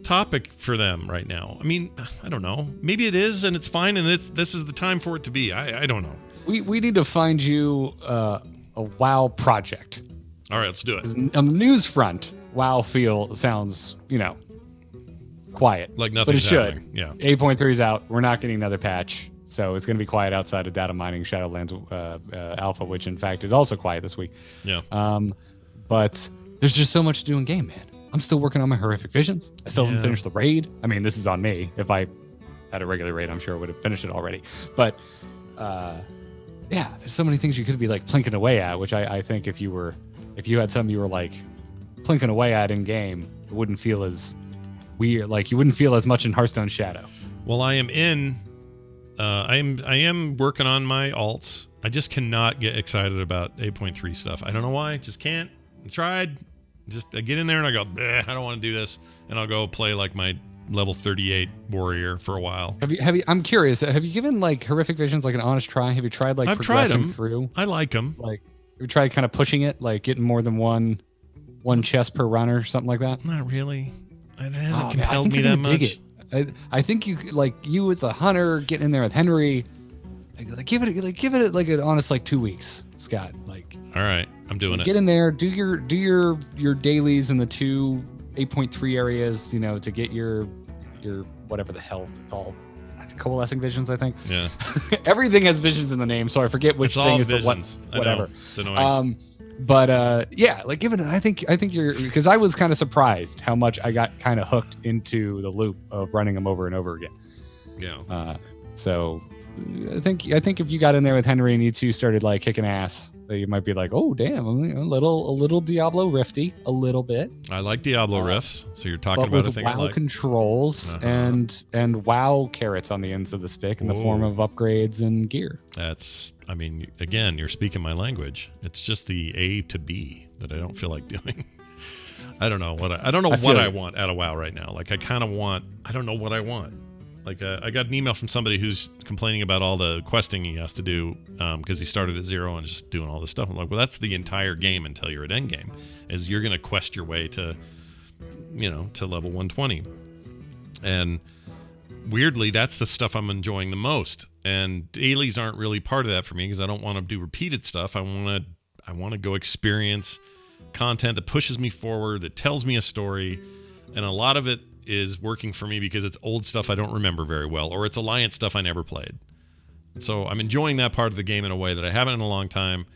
topic for them right now. I mean, I don't know. Maybe it is, and it's fine, and this is the time for it to be. I don't know. We need to find you a WoW project. All right, let's do it. On the news front, WoW sounds, quiet. Like nothing's happening. Yeah. 8.3 is out. We're not getting another patch. So it's going to be quiet outside of data mining Shadowlands Alpha, which in fact is also quiet this week. Yeah. But there's just so much to do in game, man. I'm still working on my Horrific Visions. I still haven't finished the raid. I mean, this is on me. If I had a regular raid, I'm sure I would have finished it already. But there's so many things you could be like plinking away at, which I think if you had something you were like plinking away at in game, it wouldn't feel as weird. Like you wouldn't feel as much in Hearthstone Shadow. Well, I am working on my alts. I just cannot get excited about 8.3 stuff. I don't know why. Just can't. I tried. I get in there and I go, I don't want to do this, and I'll go play like my level 38 warrior for a while. Have you? I'm curious. Have you given like Horrific Visions like an honest try? Have you tried like progressing through? I like them. Like, have you tried kind of pushing it, like getting more than one chest per run or something like that? Not really. It hasn't compelled me that much. I think you with the hunter getting in there with Henry, give it like an honest 2 weeks, Scott. All right, I'm doing it. Get in there, do your dailies in the 2 8.3 areas, to get your whatever the hell it's all. I think coalescing visions. I think. Yeah. Everything has visions in the name, so I forget which thing is visions. for what. Whatever. It's annoying. But yeah, give it. I think you're, because I was kind of surprised how much I got kind of hooked into the loop of running them over and over again. Yeah. So I think if you got in there with Henry and you two started kicking ass, you might be like, oh damn, a little Diablo rifty, a little bit. I like Diablo riffs, so you're talking but about with a thing WoW controls and WoW carrots on the ends of the stick in the form of upgrades and gear. Again, you're speaking my language. It's just the A to B that I don't feel like doing. I don't know what I want out of WoW right now. I don't know what I want. I got an email from somebody who's complaining about all the questing he has to do because he started at 0 and just doing all this stuff. I'm like, well, that's the entire game until you're at endgame, is you're going to quest your way to level 120. And weirdly, that's the stuff I'm enjoying the most. And dailies aren't really part of that for me because I don't want to do repeated stuff. I want to go experience content that pushes me forward, that tells me a story, and a lot of it is working for me because it's old stuff I don't remember very well, or it's Alliance stuff I never played. So I'm enjoying that part of the game in a way that I haven't in a long time,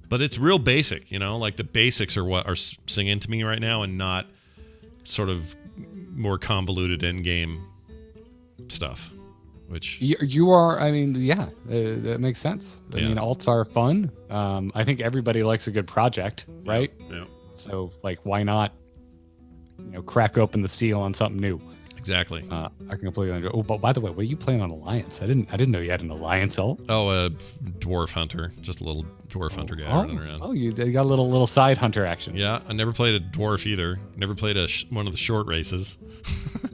but it's real basic, the basics are what are singing to me right now, and not sort of more convoluted end game stuff, which you are. That makes sense. I mean, alts are fun. I think everybody likes a good project, right? Yeah. So why not crack open the seal on something new? Exactly. I can completely understand. Oh, but by the way, what are you playing on Alliance? I didn't know you had an Alliance ult. Oh, a dwarf hunter, just a little dwarf hunter guy running around. Oh, you got a little side hunter action. Yeah, I never played a dwarf either. Never played one of the short races.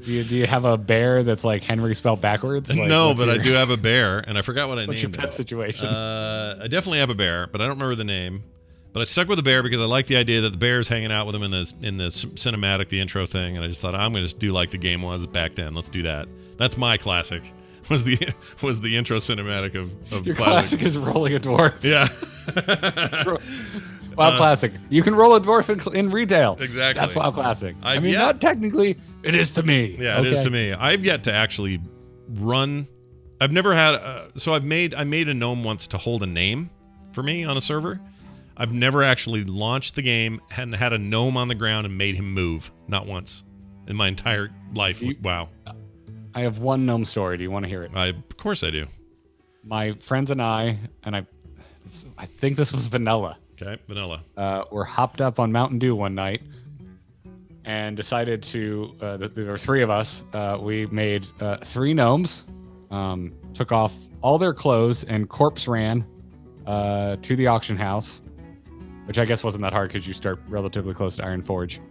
Do you have a bear that's like Henry spelled backwards? No, but I do have a bear, and I forgot what I named it. What's your pet situation? I definitely have a bear, but I don't remember the name. But I stuck with the bear because I like the idea that the bear's hanging out with him in the cinematic, the intro thing, and I just thought I'm going to just do like the game was back then. Let's do that. That's my classic. Was the intro cinematic of your classic is rolling a dwarf. Yeah. WoW Classic. You can roll a dwarf in retail. Exactly. That's WoW Classic. Not technically. It is to me. Yeah, okay. It is to me. I've yet to actually run. I've never had. So I made a gnome once to hold a name for me on a server. I've never actually launched the game and had a gnome on the ground and made him move. Not once in my entire life. WoW. I have one gnome story. Do you want to hear it? Of course I do. My friends and I think this was Vanilla. Okay, Vanilla. Were hopped up on Mountain Dew one night and decided to, there were 3 of us. We made 3 gnomes, took off all their clothes and corpse ran to the auction house, which I guess wasn't that hard because you start relatively close to Iron Forge.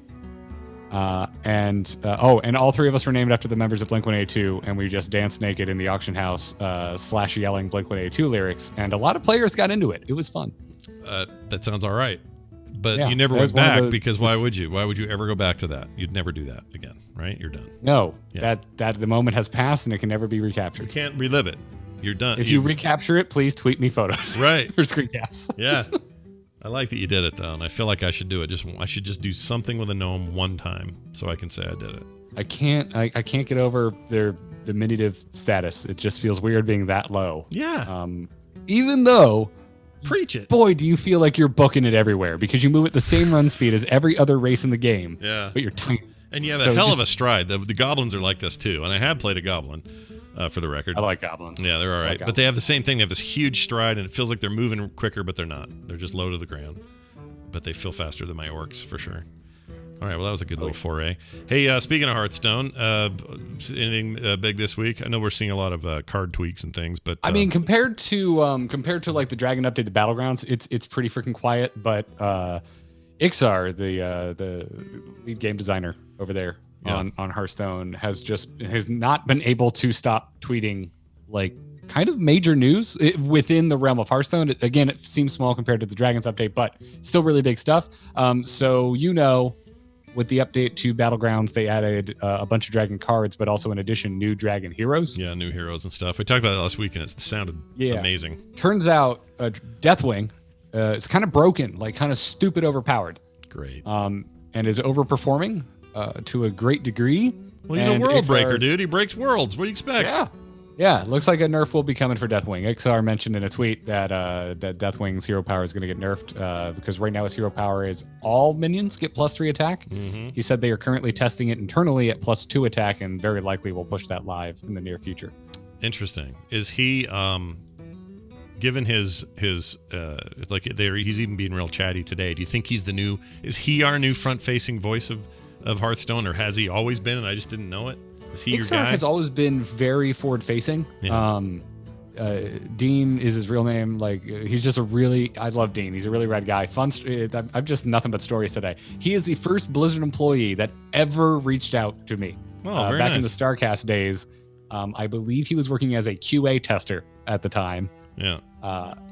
And all 3 of us were named after the members of Blink-182, and we just danced naked in the auction house, / yelling Blink-182 lyrics, and a lot of players got into it. It was fun. That sounds all right. But you never went back because why would you? Why would you ever go back to that? You'd never do that again, right? You're done. No, that the moment has passed and it can never be recaptured. You can't relive it. You're done. If you recapture it, please tweet me photos. Right. Or screen caps. Yeah. I like that you did it though, and I feel like I should do it. I should just do something with a gnome one time so I can say I did it. I can't get over their diminutive status. It just feels weird being that low. Yeah. Even though, preach it. Boy, do you feel like you're booking it everywhere because you move at the same run speed as every other race in the game. Yeah. But you're tiny. And you have a hell of a stride. The goblins are like this too, and I have played a goblin. For the record. I like goblins. Yeah, they're all right. But they have the same thing. They have this huge stride, and it feels like they're moving quicker, but they're not. They're just low to the ground. But they feel faster than my orcs, for sure. All right, well, that was a good little foray. Hey, speaking of Hearthstone, anything big this week? I know we're seeing a lot of card tweaks and things, but... I mean, compared to like the Dragon Update, the Battlegrounds, it's pretty freaking quiet, but Ixar, the lead game designer over there, on Hearthstone has not been able to stop tweeting like kind of major news within the realm of Hearthstone. Again, it seems small compared to the Dragons update, but still really big stuff. So with the update to Battlegrounds, they added a bunch of dragon cards, but also in addition, new dragon heroes. Yeah, new heroes and stuff. We talked about it last week, and it sounded amazing. Turns out Deathwing is kind of broken, like kind of stupid overpowered. Great. And is overperforming to a great degree. Well, he's a world breaker, dude. He breaks worlds. What do you expect? Yeah. Looks like a nerf will be coming for Deathwing. XR mentioned in a tweet that that Deathwing's hero power is going to get nerfed because right now his hero power is all minions get +3 attack. Mm-hmm. He said they are currently testing it internally at +2 attack and very likely will push that live in the near future. Interesting. Is he given his like he's even being real chatty today? Do you think is he our new front-facing voice of Hearthstone, or has he always been and I just didn't know it? Is he your guy? has always been very forward-facing. Yeah. Dean is his real name. Like, he's just I love Dean. He's a really rad guy. I'm just nothing but stories today. He is the first Blizzard employee that ever reached out to me. Oh, very back nice. in the StarCast days. I believe he was working as a QA tester at the time. Yeah.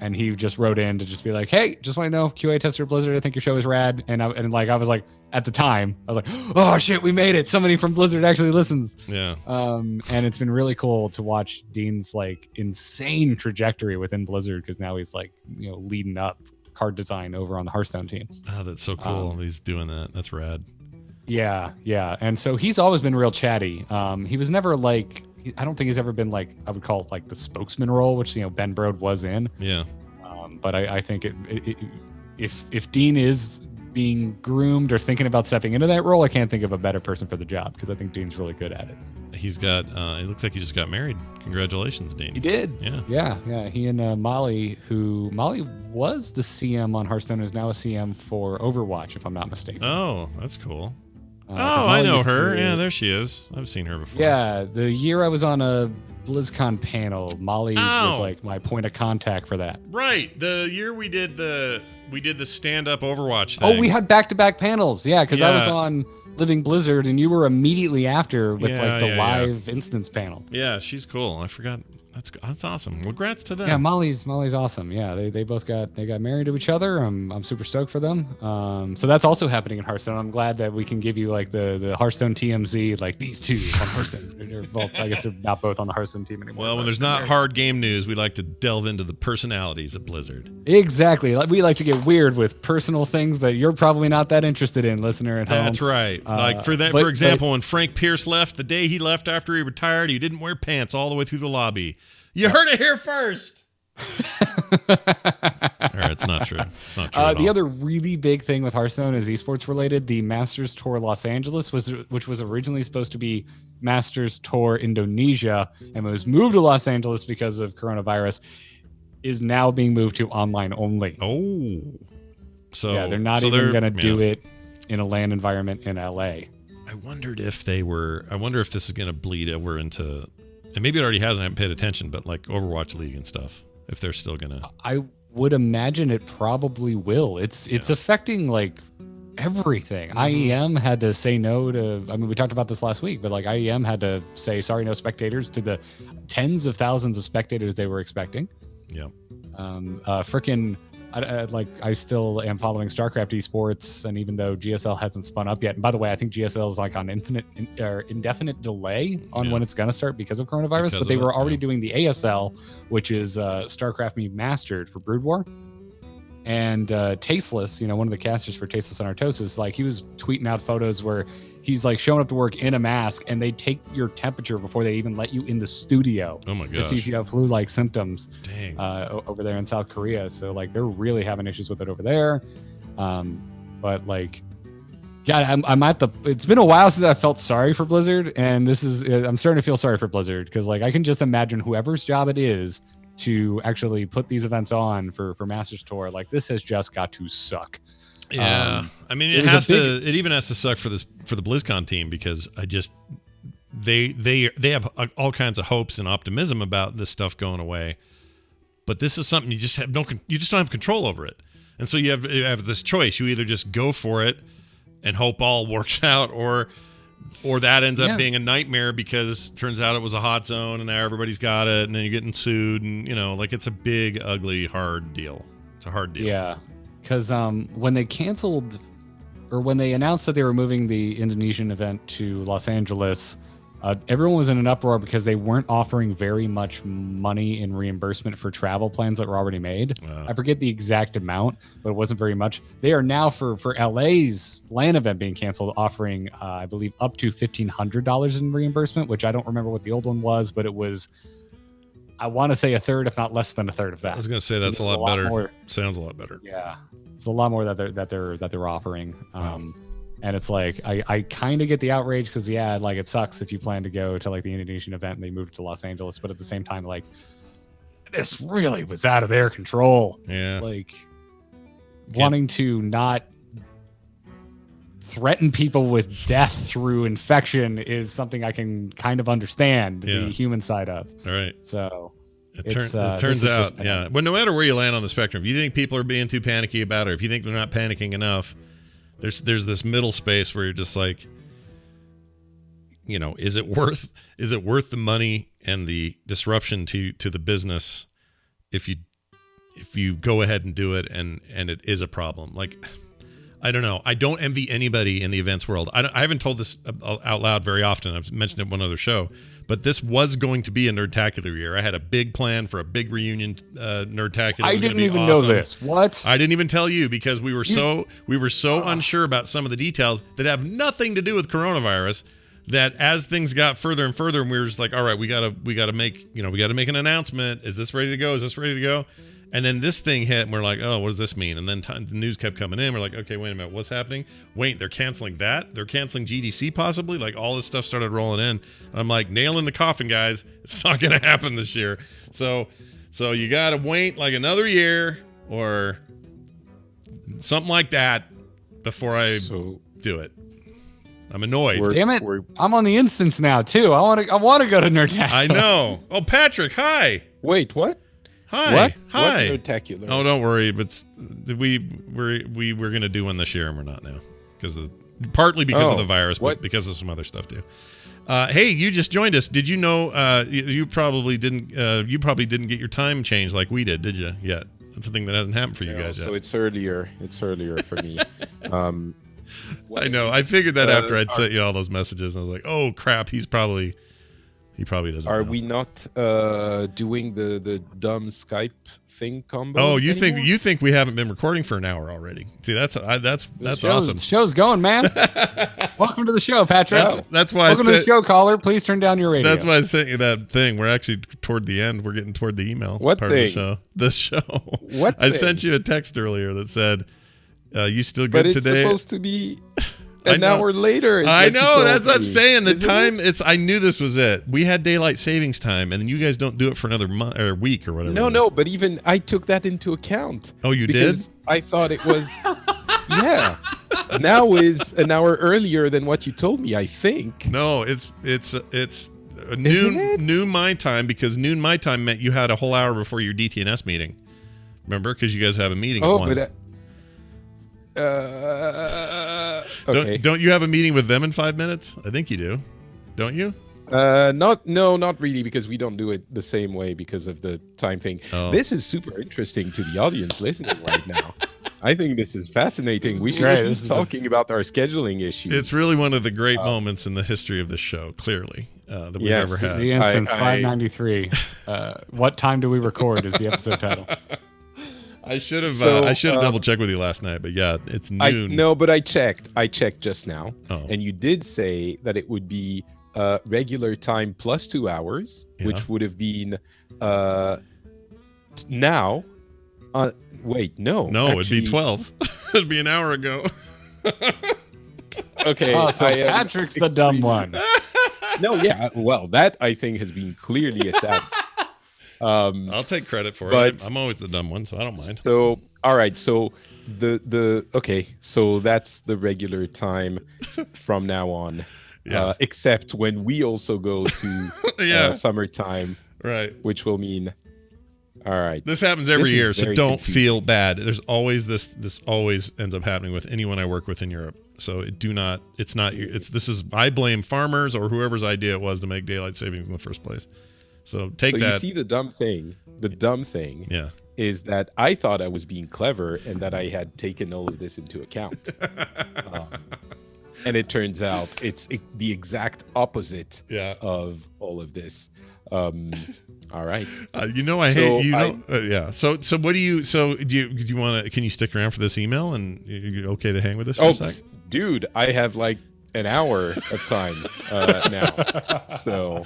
And he just wrote in to just be like, hey, just want to know, QA tester Blizzard, I think your show is rad. And I was like, at the time, I was like, oh shit, we made it. Somebody from Blizzard actually listens. Yeah. And it's been really cool to watch Dean's like insane trajectory within Blizzard, because now he's like, leading up card design over on the Hearthstone team. Oh, that's so cool. He's doing that. That's rad. Yeah. And so he's always been real chatty. He was never like, I don't think he's ever been like, I would call it like the spokesman role, which Ben Brode was in. Yeah. But I think if Dean is being groomed or thinking about stepping into that role, I can't think of a better person for the job, because I think Dean's really good at it. He's got. It looks like he just got married. Congratulations, Dean. He did. Yeah. He and Molly was the CM on Hearthstone, is now a CM for Overwatch, if I'm not mistaken. Oh, that's cool. I know her. Yeah, there she is. I've seen her before. Yeah, the year I was on a BlizzCon panel, Molly was like my point of contact for that. Right, the year we did the stand-up Overwatch thing. Oh, we had back-to-back panels. Yeah, because I was on Living Blizzard, and you were immediately after with the live instance panel. Yeah, she's cool. I forgot. That's awesome. Well, congrats to them. Yeah, Molly's awesome. Yeah, they both got married to each other. I'm super stoked for them. So that's also happening in Hearthstone. I'm glad that we can give you like the Hearthstone TMZ, like these two on Hearthstone. I guess they're not both on the Hearthstone team anymore. Well, when there's not hard game news, we like to delve into the personalities at Blizzard. Exactly. We like to get weird with personal things that you're probably not that interested in, listener at home. That's right. For example, when Frank Pierce left, the day he left after he retired, he didn't wear pants all the way through the lobby. You heard it here first. All right, it's not true. It's not true. The other really big thing with Hearthstone is esports related. The Masters Tour Los Angeles, which was originally supposed to be Masters Tour Indonesia and was moved to Los Angeles because of coronavirus, is now being moved to online only. Oh, so yeah, they're not even going to do it in a LAN environment in LA. I wonder if this is going to bleed over into. And maybe it already has, and I haven't paid attention, but like Overwatch League and stuff, if they're still going to. I would imagine it probably will. It's affecting like everything. Mm-hmm. IEM had to say no to, we talked about this last week, but like IEM had to say, sorry, no spectators to the tens of thousands of spectators they were expecting. Yeah. I still am following StarCraft eSports, and even though GSL hasn't spun up yet, and by the way, I think GSL is like on indefinite delay on when it's going to start because of coronavirus, but they were already doing the ASL, which is StarCraft Remastered for Brood War. And Tasteless, one of the casters for Tasteless and Artosis, like he was tweeting out photos where he's like showing up to work in a mask, and they take your temperature before they even let you in the studio. Oh my gosh. To see if you have flu-like symptoms. Dang. Over there in South Korea. So like they're really having issues with it over there. But like, God, I'm at the. It's been a while since I felt sorry for Blizzard, and I'm starting to feel sorry for Blizzard because like I can just imagine whoever's job it is to actually put these events on for Masters Tour. Like this has just got to suck. Yeah, it even has to suck for the BlizzCon team, because they have all kinds of hopes and optimism about this stuff going away, but this is something you just don't have control over it, and so you have this choice. You either just go for it and hope all works out, or that ends up being a nightmare because it turns out it was a hot zone and now everybody's got it, and then you're getting sued, and like it's a big, ugly, hard deal. It's a hard deal. Yeah. Because when they canceled or when they announced that they were moving the Indonesian event to Los Angeles, everyone was in an uproar because they weren't offering very much money in reimbursement for travel plans that were already made. I forget the exact amount, but it wasn't very much. They are now for LA's LAN event being canceled, offering I believe up to $1,500 in reimbursement, which I don't remember what the old one was, but it was, I want to say a third, if not less than a third of that. I was going to say that's a lot better. More, sounds a lot better. Yeah, it's a lot more that they're offering. And it's like, I kind of get the outrage because, yeah, like it sucks if you plan to go to like the Indonesian event and they moved to Los Angeles. But at the same time, like, this really was out of their control. Yeah. Like, wanting to not threaten people with death through infection is something I can kind of understand the human side of. All right. So it turns out, yeah. Well, no matter where you land on the spectrum, if you think people are being too panicky about it, or if you think they're not panicking enough, there's this middle space where you're just like, you know, is it worth the money and the disruption to the business if you go ahead and do it and it is a problem? Like, I don't know. I don't envy anybody in the events world. I haven't told this out loud very often. I've mentioned it in one other show, but this was going to be a Nerdtacular year. I had a big plan for a big reunion Nerdtacular. I didn't even know this. What? I didn't even tell you because we were so unsure about some of the details that have nothing to do with coronavirus. That as things got further and further, and we were just like, all right, we gotta make an announcement. Is this ready to go? Is this ready to go? And then this thing hit, and we're like, oh, what does this mean? And then the news kept coming in. We're like, okay, wait a minute, what's happening? Wait, they're canceling that? They're canceling GDC possibly? Like, all this stuff started rolling in. I'm like, nail in the coffin, guys. It's not going to happen this year. So you got to wait like another year or something like that before I do it. I'm annoyed. Damn it! I'm on the instance now too. I want to go to Nerdtacular. I know. Oh, Patrick, hi. Wait, what? Hi. What? Hi. What Nerdtacular? Oh, don't worry. But we were gonna do one this year and we're not now partly because of the virus, but because of some other stuff too. Hey, you just joined us. Did you know? You probably didn't get your time changed like we did you? Yet that's the thing that hasn't happened for you guys yet. So it's earlier. It's earlier for me. I know. I figured that after I'd sent you all those messages, and I was like, "Oh crap, he probably doesn't." Are know. we not doing the dumb Skype thing combo? Oh, you anymore? think we haven't been recording for an hour already? See, that's awesome. The show's going, man. Welcome to the show, Patrick. That's why. Welcome to the show, caller. Please turn down your radio. That's why I sent you that thing. We're actually toward the end. We're getting toward the email part of the show. The show. What? I sent you a text earlier that said, "You still good but it's today?" Supposed to to be an hour later. I know. That's what I'm saying. The time. I knew this was it. We had daylight savings time, and then you guys don't do it for another month or week or whatever. No. But even I took that into account. Oh, you because did? I thought it was. Yeah. Now is an hour earlier than what you told me. I think. No, it's noon my time, because noon my time meant you had a whole hour before your DTNS meeting. Remember, because you guys have a meeting. Oh, at 1. but. Okay. Don't you have a meeting with them in 5 minutes? I think you do. Don't you? Not really, because we don't do it the same way because of the time thing. Oh. This is super interesting to the audience listening right now. I think this is fascinating. We should be talking about our scheduling issues. It's really one of the great moments in the history of this show, clearly, that we've ever had. The instance 593. What time do we record is the episode title. I should have double checked with you last night, but yeah, it's noon. No, but I checked just now, and you did say that it would be regular time plus 2 hours, which would have been now. Wait, no, actually, it'd be 12. It'd be an hour ago. Okay, so Patrick's the dumb one. No, yeah, well, that I think has been clearly established. I'll take credit for it. I'm always the dumb one, so I don't mind. So, all right. So so that's the regular time from now on. Yeah. Except when we also go to summertime, right? Which will mean, all right. This happens every year, so don't feel bad. There's always this. This always ends up happening with anyone I work with in Europe. So I blame farmers or whoever's idea it was to make daylight savings in the first place. So that. You see the dumb thing. The dumb thing is that I thought I was being clever and that I had taken all of this into account. And it turns out it's the exact opposite of all of this. All right. Yeah. So what do you? So do you want to? Can you stick around for this email? And you okay to hang with us for a sec? Dude, I have like an hour of time now. So.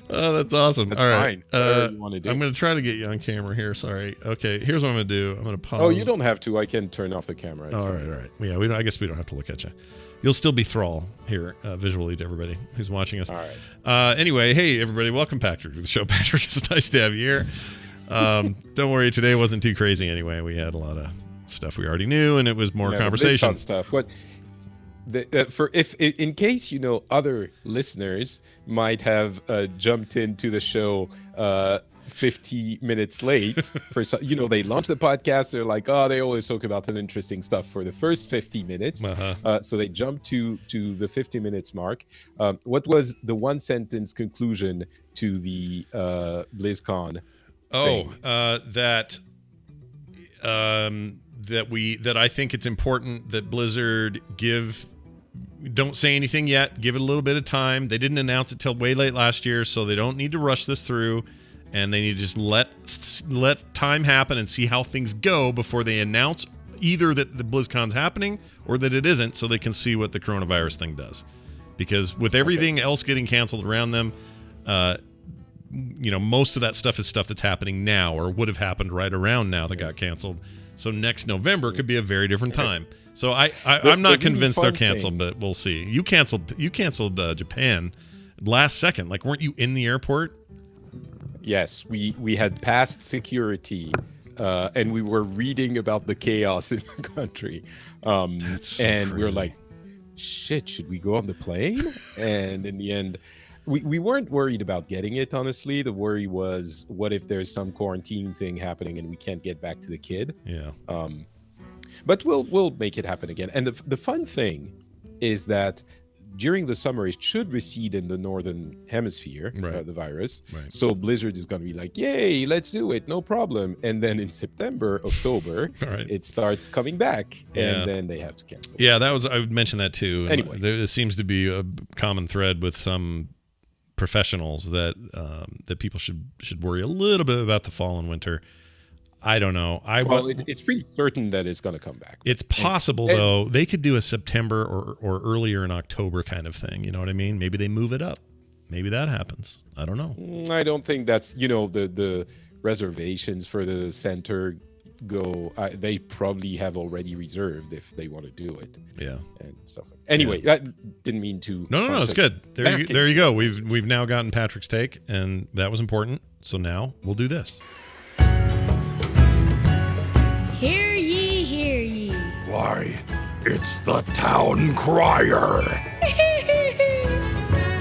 Oh, that's awesome. That's all right. Fine. You want to do? I'm going to try to get you on camera here. Sorry. Okay. Here's what I'm going to do. I'm going to pause. Oh, you don't have to. I can turn off the camera. All right. Yeah. I guess we don't have to look at you. You'll still be Thrall here visually to everybody who's watching us. All right. Anyway, hey, everybody. Welcome, Patrick, to the show. Patrick, it's nice to have you here. Don't worry. Today wasn't too crazy anyway. We had a lot of stuff we already knew, and it was more conversation. Stuff. What? In case other listeners might have jumped into the show 50 minutes late for they launch the podcast, they're like, oh, they always talk about an interesting stuff for the first 50 minutes, so they jump to the 50 minutes mark. What was the one sentence conclusion to the BlizzCon thing? That I think it's important that Blizzard don't say anything yet. Give it a little bit of time. They didn't announce it till way late last year, so they don't need to rush this through, and they need to just let time happen and see how things go before they announce either that the BlizzCon's happening or that it isn't, so they can see what the coronavirus thing does. Because with everything else getting canceled around them, most of that stuff is stuff that's happening now or would have happened right around now that got canceled. So next November could be a very different time. So I'm not convinced they're canceled, but we'll see. You canceled Japan last second. Like, weren't you in the airport? Yes, we had passed security, and we were reading about the chaos in the country. That's so and crazy. we were like, shit, should we go on the plane? And in the end, we weren't worried about getting it, honestly. The worry was, what if there's some quarantine thing happening and we can't get back to the kid? Yeah. But we'll make it happen again. And the fun thing is that during the summer, it should recede in the northern hemisphere, the virus. Right. So Blizzard is going to be like, yay, let's do it, no problem. And then in September, October, it starts coming back, and then they have to cancel. Yeah, I would mention that too. And anyway, there seems to be a common thread with some professionals that people should worry a little bit about the fall and winter. I don't know. It's pretty certain that it's going to come back. It's possible, though. They could do a September or earlier in October kind of thing. You know what I mean? Maybe they move it up. Maybe that happens. I don't know. I don't think that's, the reservations for the center go. They probably have already reserved if they want to do it. Yeah. And stuff like that. Anyway, that didn't mean to. No, it's good. There you go. We've now gotten Patrick's take, and that was important. So now we'll do this. Hear ye, hear ye. Why, it's the town crier.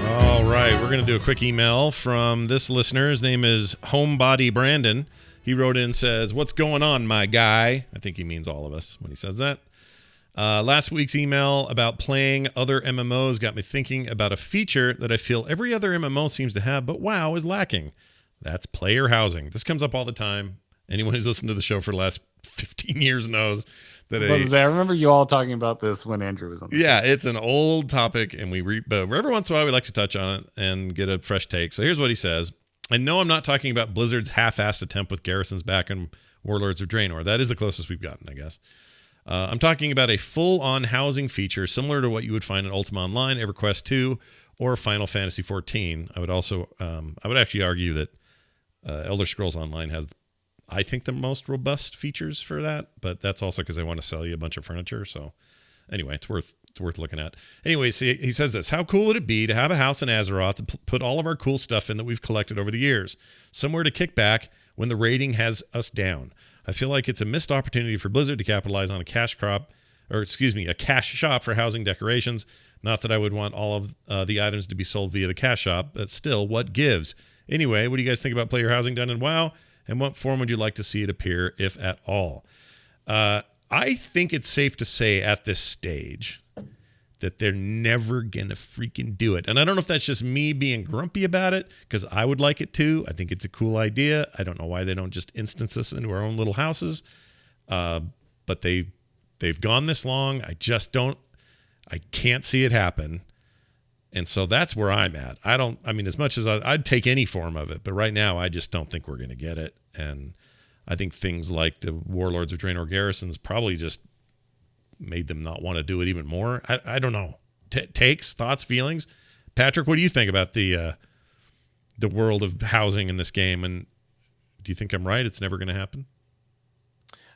All right, we're going to do a quick email from this listener. His name is Homebody Brandon. He wrote in and says, "What's going on, my guy?" I think he means all of us when he says that. Last week's email about playing other MMOs got me thinking about a feature that I feel every other MMO seems to have, but WoW is lacking. That's player housing. This comes up all the time. Anyone who's listened to the show for the last 15 years knows that I remember you all talking about this when Andrew was on. Yeah, it's an old topic, and but every once in a while we like to touch on it and get a fresh take. So here's what he says. I know I'm not talking about Blizzard's half-assed attempt with garrisons back in Warlords of Draenor. That is the closest we've gotten, I guess. I'm talking about a full-on housing feature similar to what you would find in Ultima Online, EverQuest 2, or Final Fantasy 14. I would actually argue that Elder Scrolls Online has, I think, the most robust features for that, but that's also because they want to sell you a bunch of furniture. So anyway, it's worth looking at. Anyways, he says this: how cool would it be to have a house in Azeroth to put all of our cool stuff in that we've collected over the years, somewhere to kick back when the rating has us down? I feel like it's a missed opportunity for Blizzard to capitalize on a cash shop for housing decorations. Not that I would want all of the items to be sold via the cash shop, but still, what gives? Anyway, what do you guys think about player housing done in WoW? And what form would you like to see it appear, if at all? I think it's safe to say at this stage that they're never going to freaking do it. And I don't know if that's just me being grumpy about it, because I would like it too. I think it's a cool idea. I don't know why they don't just instance us into our own little houses. But they've gone this long. I can't see it happen. And so that's where I'm at. As much as I'd take any form of it, but right now I just don't think we're going to get it. And I think things like the Warlords of Draenor Garrisons probably just made them not want to do it even more. I don't know. Takes, thoughts, feelings. Patrick, what do you think about the world of housing in this game? And do you think I'm right? It's never going to happen?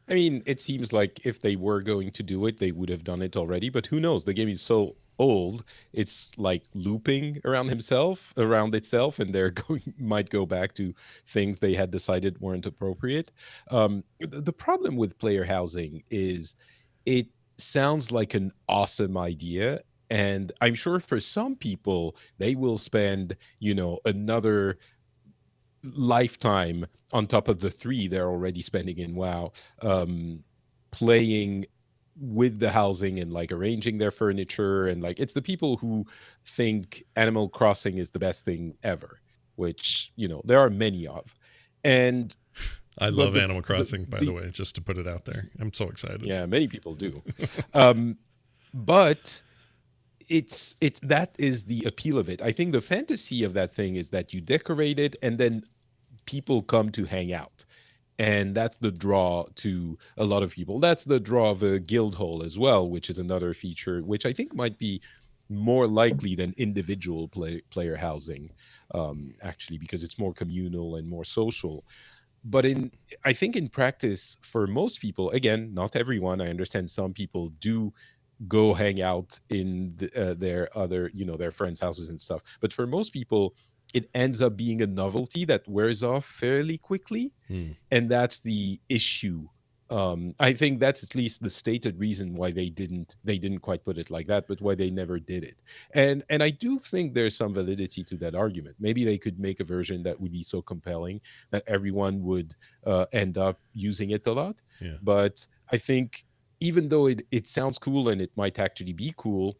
I mean, it seems like if they were going to do it, they would have done it already. But who knows? The game is so old, it's like looping around itself, and they're might go back to things they had decided weren't appropriate. The problem with player housing is it sounds like an awesome idea, and I'm sure for some people they will spend another lifetime on top of the 3 they're already spending in WoW, playing with the housing and like arranging their furniture, and like it's the people who think Animal Crossing is the best thing ever, which there are many of. And I love Animal Crossing, by the way, just to put it out there. I'm so excited. Yeah, many people do. But it's that is the appeal of it. I think the fantasy of that thing is that you decorate it and then people come to hang out. And that's the draw to a lot of people. That's the draw of a guild hall as well, which is another feature, which I think might be more likely than individual player housing, actually, because it's more communal and more social. But I think in practice, for most people, again, not everyone, I understand some people do go hang out in their other, their friends' houses and stuff. But for most people, it ends up being a novelty that wears off fairly quickly. And that's the issue. I think that's at least the stated reason why they didn't quite put it like that, but why they never did it. And I do think there's some validity to that argument. Maybe they could make a version that would be so compelling that everyone would end up using it a lot. Yeah. But I think even though it sounds cool and it might actually be cool,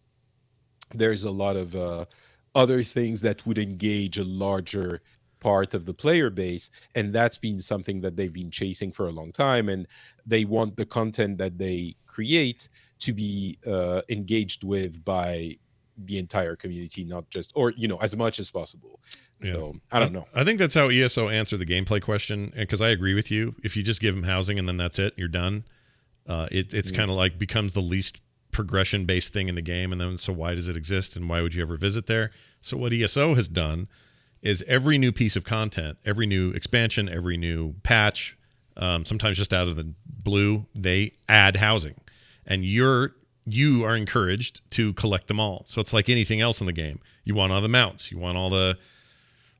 there's a lot of other things that would engage a larger part of the player base, and that's been something that they've been chasing for a long time, and they want the content that they create to be engaged with by the entire community, not just, or as much as possible. Yeah. So I don't know. I think that's how ESO answered the gameplay question, because I agree with you. If you just give them housing and then that's it, you're done. It's kind of like becomes the least progression based thing in the game, and then so why does it exist and why would you ever visit there? So what ESO has done is every new piece of content, every new expansion, every new patch, sometimes just out of the blue, they add housing, and you are encouraged to collect them all. So it's like anything else in the game. You want all the mounts, you want all the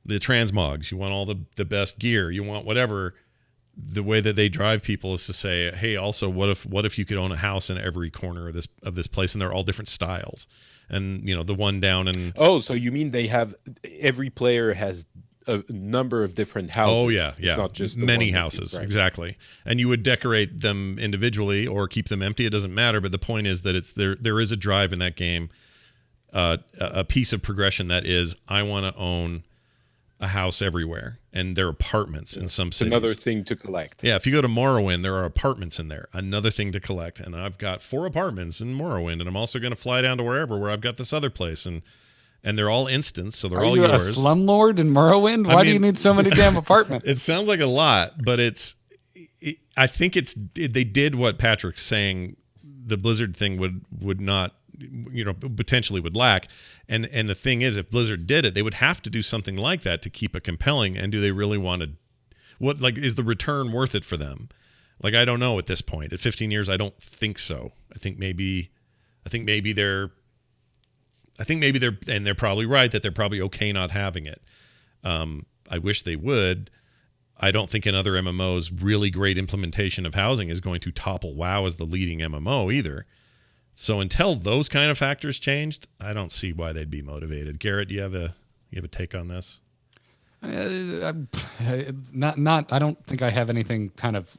transmogs, you want all the best gear, you want whatever. The way that they drive people is to say, hey, also, what if you could own a house in every corner of this place, and they're all different styles, and the one down in so you mean they have every player has a number of different houses? Oh yeah, It's not just many houses, right. Exactly. And you would decorate them individually or keep them empty. It doesn't matter. But the point is that it's there is a drive in that game, a piece of progression that is, I want to own a house everywhere, and they're apartments in some cities. Another thing to collect. Yeah, if you go to Morrowind, there are apartments in there. Another thing to collect. And I've got 4 apartments in Morrowind, and I'm also going to fly down to where I've got this other place, and they're all instance, so they're all yours. Are you a slumlord in Morrowind? Why do you need so many damn apartments? It sounds like a lot, but I think they did what Patrick's saying the Blizzard thing would not, potentially would lack. And the thing is, if Blizzard did it, they would have to do something like that to keep it compelling. And do they really want to? Is the return worth it for them? Like, I don't know at this point. At 15 years, I don't think so. I think maybe they're, and they're probably right that they're probably okay not having it. I wish they would. I don't think another MMO's really great implementation of housing is going to topple WoW as the leading MMO either. So until those kind of factors changed, I don't see why they'd be motivated. Garrett, do you have a take on this? Not. I don't think I have anything kind of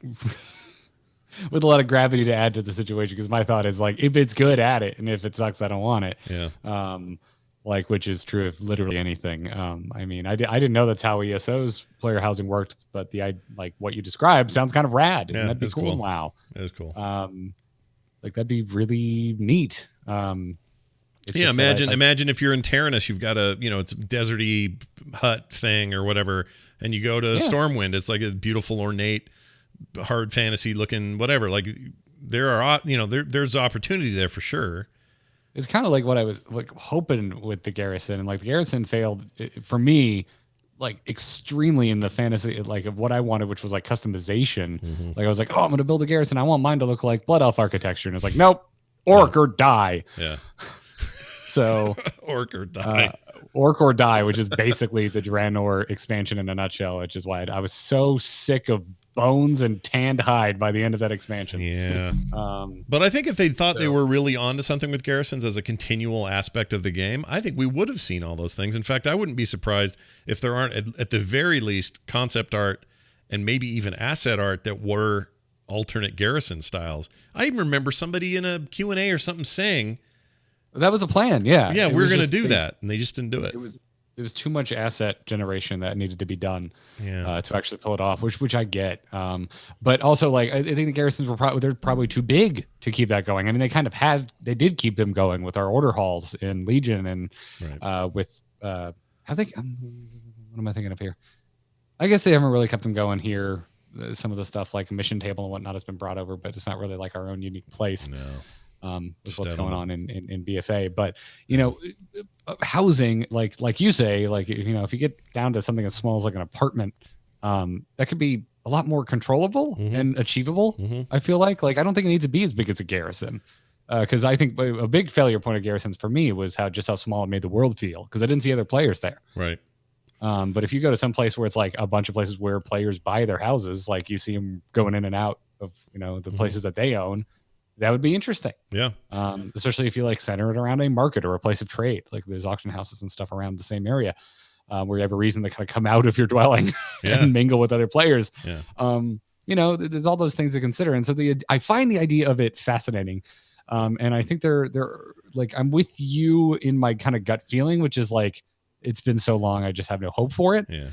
with a lot of gravity to add to the situation, because my thought is like, if it's good, add it, and if it sucks, I don't want it. Yeah. Like, which is true of literally anything. I mean, I didn't know that's how ESO's player housing worked, but like what you described sounds kind of rad. Yeah, And that'd be it's cool. cool. Wow. That is cool. Like that'd be really neat. Yeah, imagine if you're in Taranis, you've got it's a deserty hut thing or whatever, and you go to Stormwind. It's like a beautiful, ornate, hard fantasy looking whatever. Like there's opportunity there for sure. It's kind of like what I was like hoping with the Garrison, and like the Garrison failed for me, like extremely in the fantasy, like of what I wanted, which was like customization. Mm-hmm. Like I was like, oh, I'm going to build a Garrison. I want mine to look like Blood Elf architecture. And it's like, nope, orc or die. Yeah. So orc or die. Orc or die, which is basically the Draenor expansion in a nutshell, which is why I was so sick of bones and tanned hide by the end of that expansion. Yeah. But I think if they thought they were really onto something with garrisons as a continual aspect of the game, I think we would have seen all those things. In fact, I wouldn't be surprised if there aren't, at the very least, concept art and maybe even asset art that were alternate garrison styles. I even remember somebody in a Q&A or something saying, that was the plan. Yeah. Yeah, we're going to do that. And they just didn't do it. It was too much asset generation that needed to be done to actually pull it off, which I get. But also, like, I think the garrisons were probably too big to keep that going. I mean, they did keep them going with our order halls in Legion and with what am I thinking of here? I guess they haven't really kept them going here. Some of the stuff like a mission table and whatnot has been brought over, but it's not really like our own unique place. No. With what's going on in BFA. But housing, like you say, like if you get down to something as small as like an apartment, that could be a lot more controllable and achievable. I feel like I don't think it needs to be as big as a garrison, because I think a big failure point of garrisons for me was how small it made the world feel, because I didn't see other players there. Right. But if you go to some place where it's like a bunch of places where players buy their houses, like you see them going in and out of the places that they own, that would be interesting. Yeah. Especially if you like center it around a market or a place of trade. Like there's auction houses and stuff around the same area where you have a reason to kind of come out of your dwelling and mingle with other players. Yeah. There's all those things to consider. And so I find the idea of it fascinating. And I think they're like, I'm with you in my kind of gut feeling, which is like, it's been so long, I just have no hope for it. Yeah.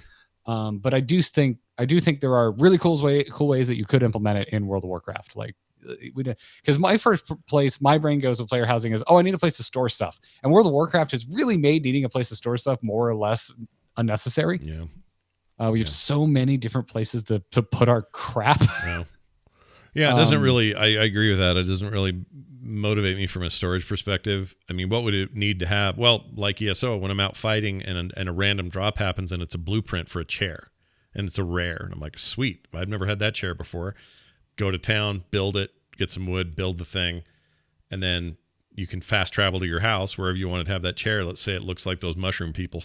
But I do think there are really cool ways that you could implement it in World of Warcraft. Like, because my first place, my brain goes with player housing is, I need a place to store stuff. And World of Warcraft has really made needing a place to store stuff more or less unnecessary. Yeah. We have so many different places to put our crap. Yeah, it doesn't really, I agree with that. It doesn't really motivate me from a storage perspective. I mean, what would it need to have? Well, like ESO, when I'm out fighting and a random drop happens and it's a blueprint for a chair and it's a rare. And I'm like, sweet, I've never had that chair before. Go to town, build it, get some wood, build the thing, and then you can fast travel to your house wherever you want to have that chair. Let's say it looks like those mushroom people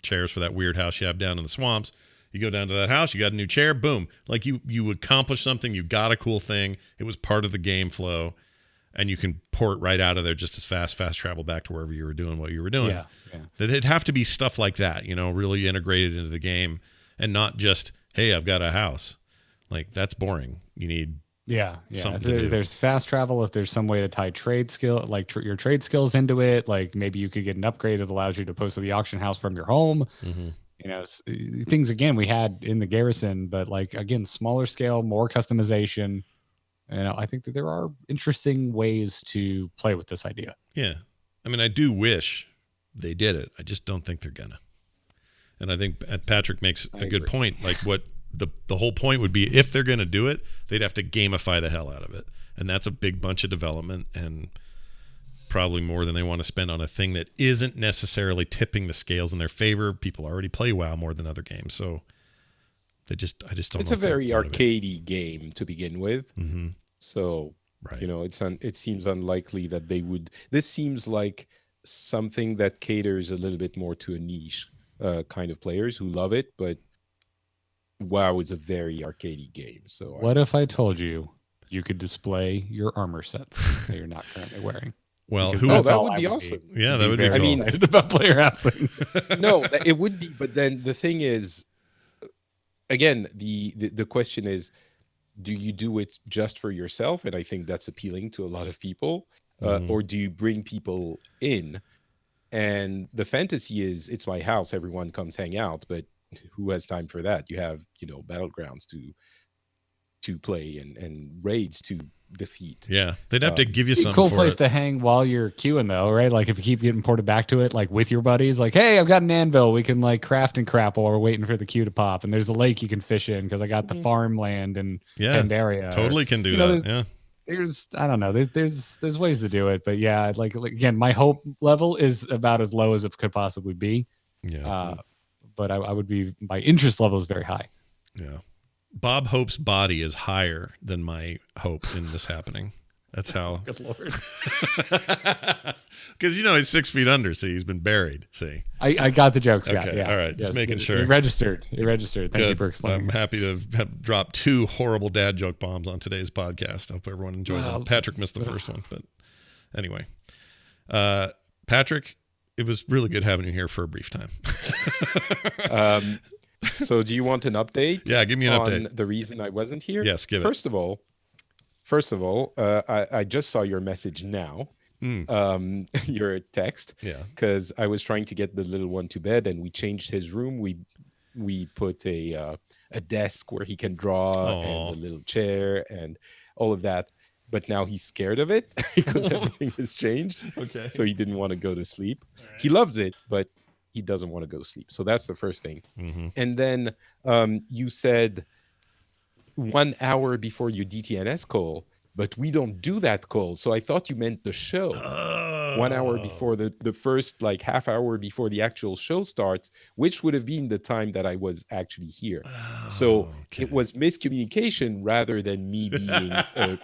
chairs for that weird house you have down in the swamps. You go down to that house, you got a new chair, boom. Like you accomplished something, you got a cool thing. It was part of the game flow, and you can port right out of there just as fast travel back to wherever you were doing what you were doing. Yeah. It'd have to be stuff like that, really integrated into the game, and not just, hey, I've got a house. Like, that's boring. You need something to do. There's fast travel. If there's some way to tie trade skill, like your trade skills into it, like maybe you could get an upgrade that allows you to post to the auction house from your home. Things again we had in the garrison, but like again, smaller scale, more customization. I think that there are interesting ways to play with this idea. Yeah, I mean, I do wish they did it. I just don't think they're gonna. And I think Patrick makes a good point. Like what the whole point would be, if they're gonna do it, they'd have to gamify the hell out of it, and that's a big bunch of development and probably more than they want to spend on a thing that isn't necessarily tipping the scales in their favor. People already play WoW more than other games, so I just don't. It's a very arcadey game to begin with, so it seems unlikely that they would. This seems like something that caters a little bit more to a niche kind of players who love it, but WoW is a very arcadey game. So what if I told you could display your armor sets that you're not currently wearing? Well, that would be awesome. Yeah, that would be cool. I mean, excited about player housing. No, it would be. But then the thing is, again, the question is, do you do it just for yourself? And I think that's appealing to a lot of people. Or do you bring people in? And the fantasy is, it's my house, everyone comes hang out, but who has time for that? You have, battlegrounds to play and raids to defeat. Yeah, they'd have to give you It's a something cool for place it. to hang while you're queuing, though, right? Like if you keep getting ported back to it, like with your buddies, like, hey, I've got an anvil, we can like craft and crap while we're waiting for the queue to pop, and there's a lake you can fish in because I got the farmland and Yeah, Pandaria. totally can do that. Yeah. There's I don't know, there's ways to do it, but yeah, like again, my hope level is about as low as it could possibly be. Yeah. But I would be, my interest level is very high. Yeah. Bob Hope's body is higher than my hope in this happening. That's how. Good Lord. Because, he's 6 feet under. See, he's been buried. See. I got the joke, Scott. Okay, Yeah. all right, just making sure. It registered. Thank you for explaining. I'm happy to have dropped 2 horrible dad joke bombs on today's podcast. I hope everyone enjoyed that. Patrick missed the first one, but anyway. Patrick, it was really good having you here for a brief time. So do you want an update? Yeah, give me an on update. the reason I wasn't here? Yes, give it. First of all, I just saw your message now. Your text. Yeah. Because I was trying to get the little one to bed, and we changed his room. We put a desk where he can draw, and a little chair, and all of that. But now he's scared of it because everything has changed. Okay. So he didn't want to go to sleep. Right. He loves it, but he doesn't want to go to sleep. So that's the first thing. Mm-hmm. And then you said 1 hour before your DTNS call, but we don't do that call. So I thought you meant the show. 1 hour before the first, like half hour before the actual show starts, which would have been the time that I was actually here. So it was miscommunication rather than me being a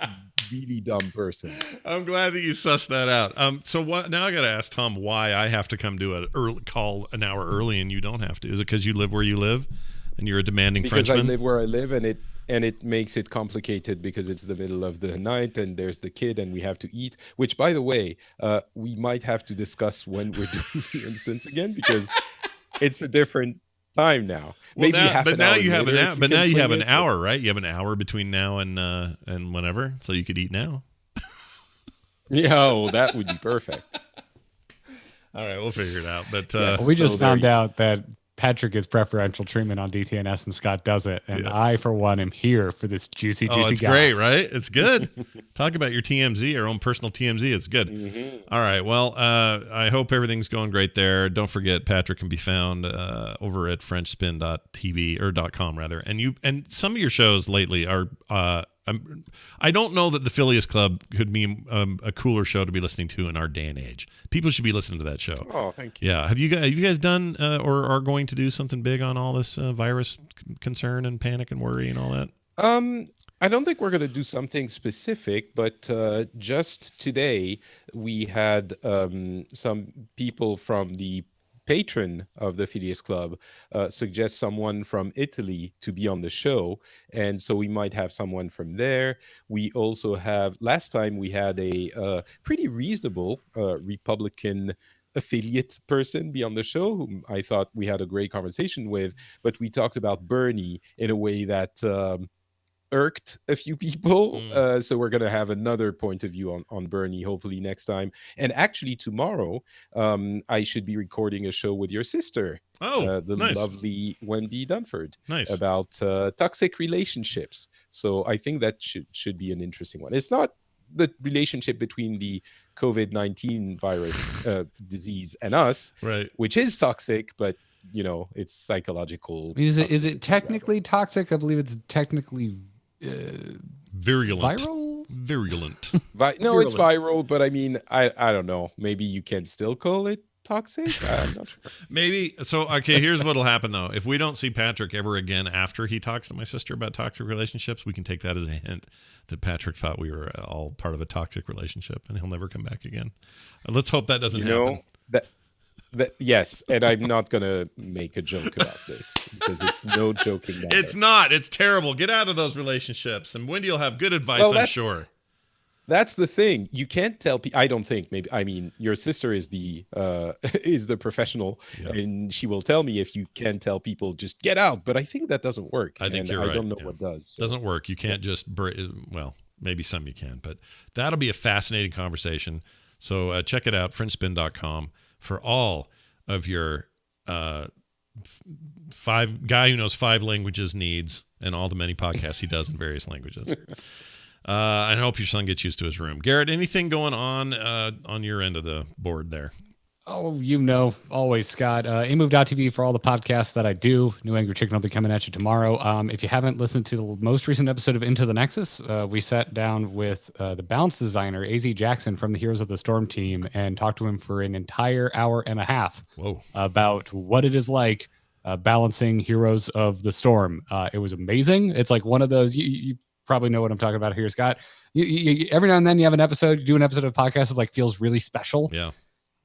really dumb person. I'm glad that you sussed that out. So what? Now I got to ask Tom why I have to come do an early call an hour early and you don't have to. Is it because you live where you live and you're a demanding because Frenchman? I live where I live, and it makes it complicated because it's the middle of the night and there's the kid and we have to eat. Which, by the way, we might have to discuss when we're doing the instance again because it's a different time now. Well, Maybe now you have an later. hour, right? You have an hour between now and whenever, so you could eat now. Yeah, oh, that would be perfect. All right, we'll figure it out. But we just found out that Patrick is preferential treatment on DTNS and Scott does it, and I, for one, am here for this juicy it's goss. great, right? It's good. Talk about your TMZ, our own personal TMZ. It's good. Mm-hmm. All right. Well, I hope everything's going great there. Don't forget, Patrick can be found over at FrenchSpin.tv or .com rather. And some of your shows lately are. I don't know that the Phileas Club could be a cooler show to be listening to in our day and age. People should be listening to that show. Oh, thank you. Yeah. Have you guys done or are going to do something big on all this virus concern and panic and worry and all that? I don't think we're going to do something specific, but just today we had some people from the patron of the Phileas Club suggest someone from Italy to be on the show, and so we might have someone from there. We also have, last time we had a pretty reasonable Republican affiliate person be on the show, whom I thought we had a great conversation with, but we talked about Bernie in a way that irked a few people. So we're going to have another point of view on Bernie, hopefully next time. And actually tomorrow, I should be recording a show with your sister. The nice. Lovely Wendy Dunford. Nice. About toxic relationships. So I think that should be an interesting one. It's not the relationship between the COVID-19 virus disease and us, right, which is toxic, but it's psychological. Is it technically toxic? I believe it's technically virulent. Viral? Virulent. No, it's viral, but I mean, I don't know. Maybe you can still call it toxic. I'm not sure. Maybe. So, okay, here's what'll happen though. If we don't see Patrick ever again after he talks to my sister about toxic relationships, we can take that as a hint that Patrick thought we were all part of a toxic relationship and he'll never come back again. Let's hope that doesn't happen. Yes, and I'm not gonna make a joke about this because it's no joking matter. It's not. It's terrible. Get out of those relationships, and Wendy will have good advice, I'm sure. That's the thing. You can't tell people. I don't think. Maybe. I mean, your sister is the is the professional, and she will tell me if you can tell people just get out. But I think that doesn't work. I think and you're right. I don't know what does. So. Doesn't work. You can't just well, maybe some you can, but that'll be a fascinating conversation. So check it out, fringespin.com, for all of your guy who knows 5 languages needs and all the many podcasts he does in various languages. I hope your son gets used to his room. Garrett, anything going on your end of the board there? Oh, always, Scott. Amove.tv for all the podcasts that I do. New Angry Chicken will be coming at you tomorrow. If you haven't listened to the most recent episode of Into the Nexus, we sat down with the balance designer, AZ Jackson from the Heroes of the Storm team, and talked to him for an entire hour and a half about what it is like balancing Heroes of the Storm. It was amazing. It's like one of those, you probably know what I'm talking about here, Scott. You every now and then you have an episode, you do an episode of podcast, like feels really special. Yeah.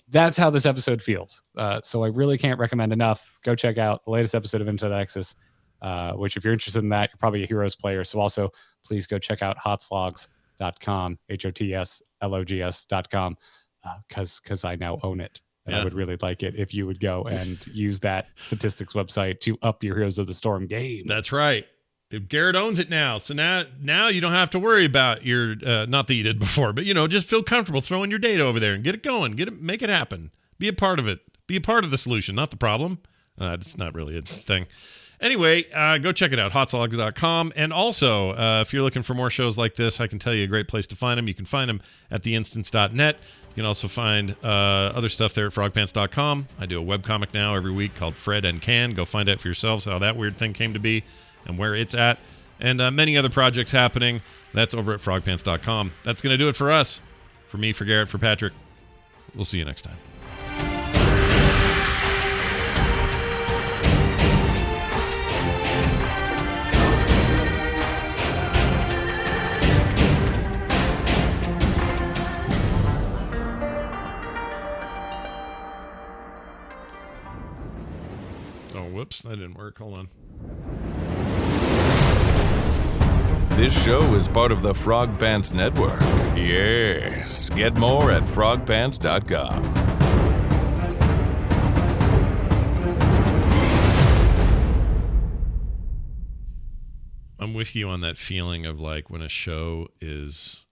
That's how this episode feels. So I really can't recommend enough. Go check out the latest episode of Into the Nexus, which if you're interested in that, you're probably a Heroes player. So also please go check out hotslogs.com, HOTSLOGS.com, because I now own it. And I would really like it if you would go and use that statistics website to up your Heroes of the Storm game. That's right. Garrett owns it now. So now you don't have to worry about your, not that you did before, but, just feel comfortable throwing your data over there and get it going. Make it happen. Be a part of it. Be a part of the solution, not the problem. It's not really a thing. Anyway, go check it out, hotslogs.com. And also, if you're looking for more shows like this, I can tell you a great place to find them. You can find them at theinstance.net. You can also find other stuff there at frogpants.com. I do a webcomic now every week called Fred and Can. Go find out for yourselves how that weird thing came to be and where it's at, and many other projects happening. That's over at frogpants.com. That's going to do it for us. For me, for Garrett, for Patrick. We'll see you next time. Oh, whoops, that didn't work. Hold on. This show is part of the Frog Pants Network. Yes. Get more at frogpants.com. I'm with you on that feeling of like when a show is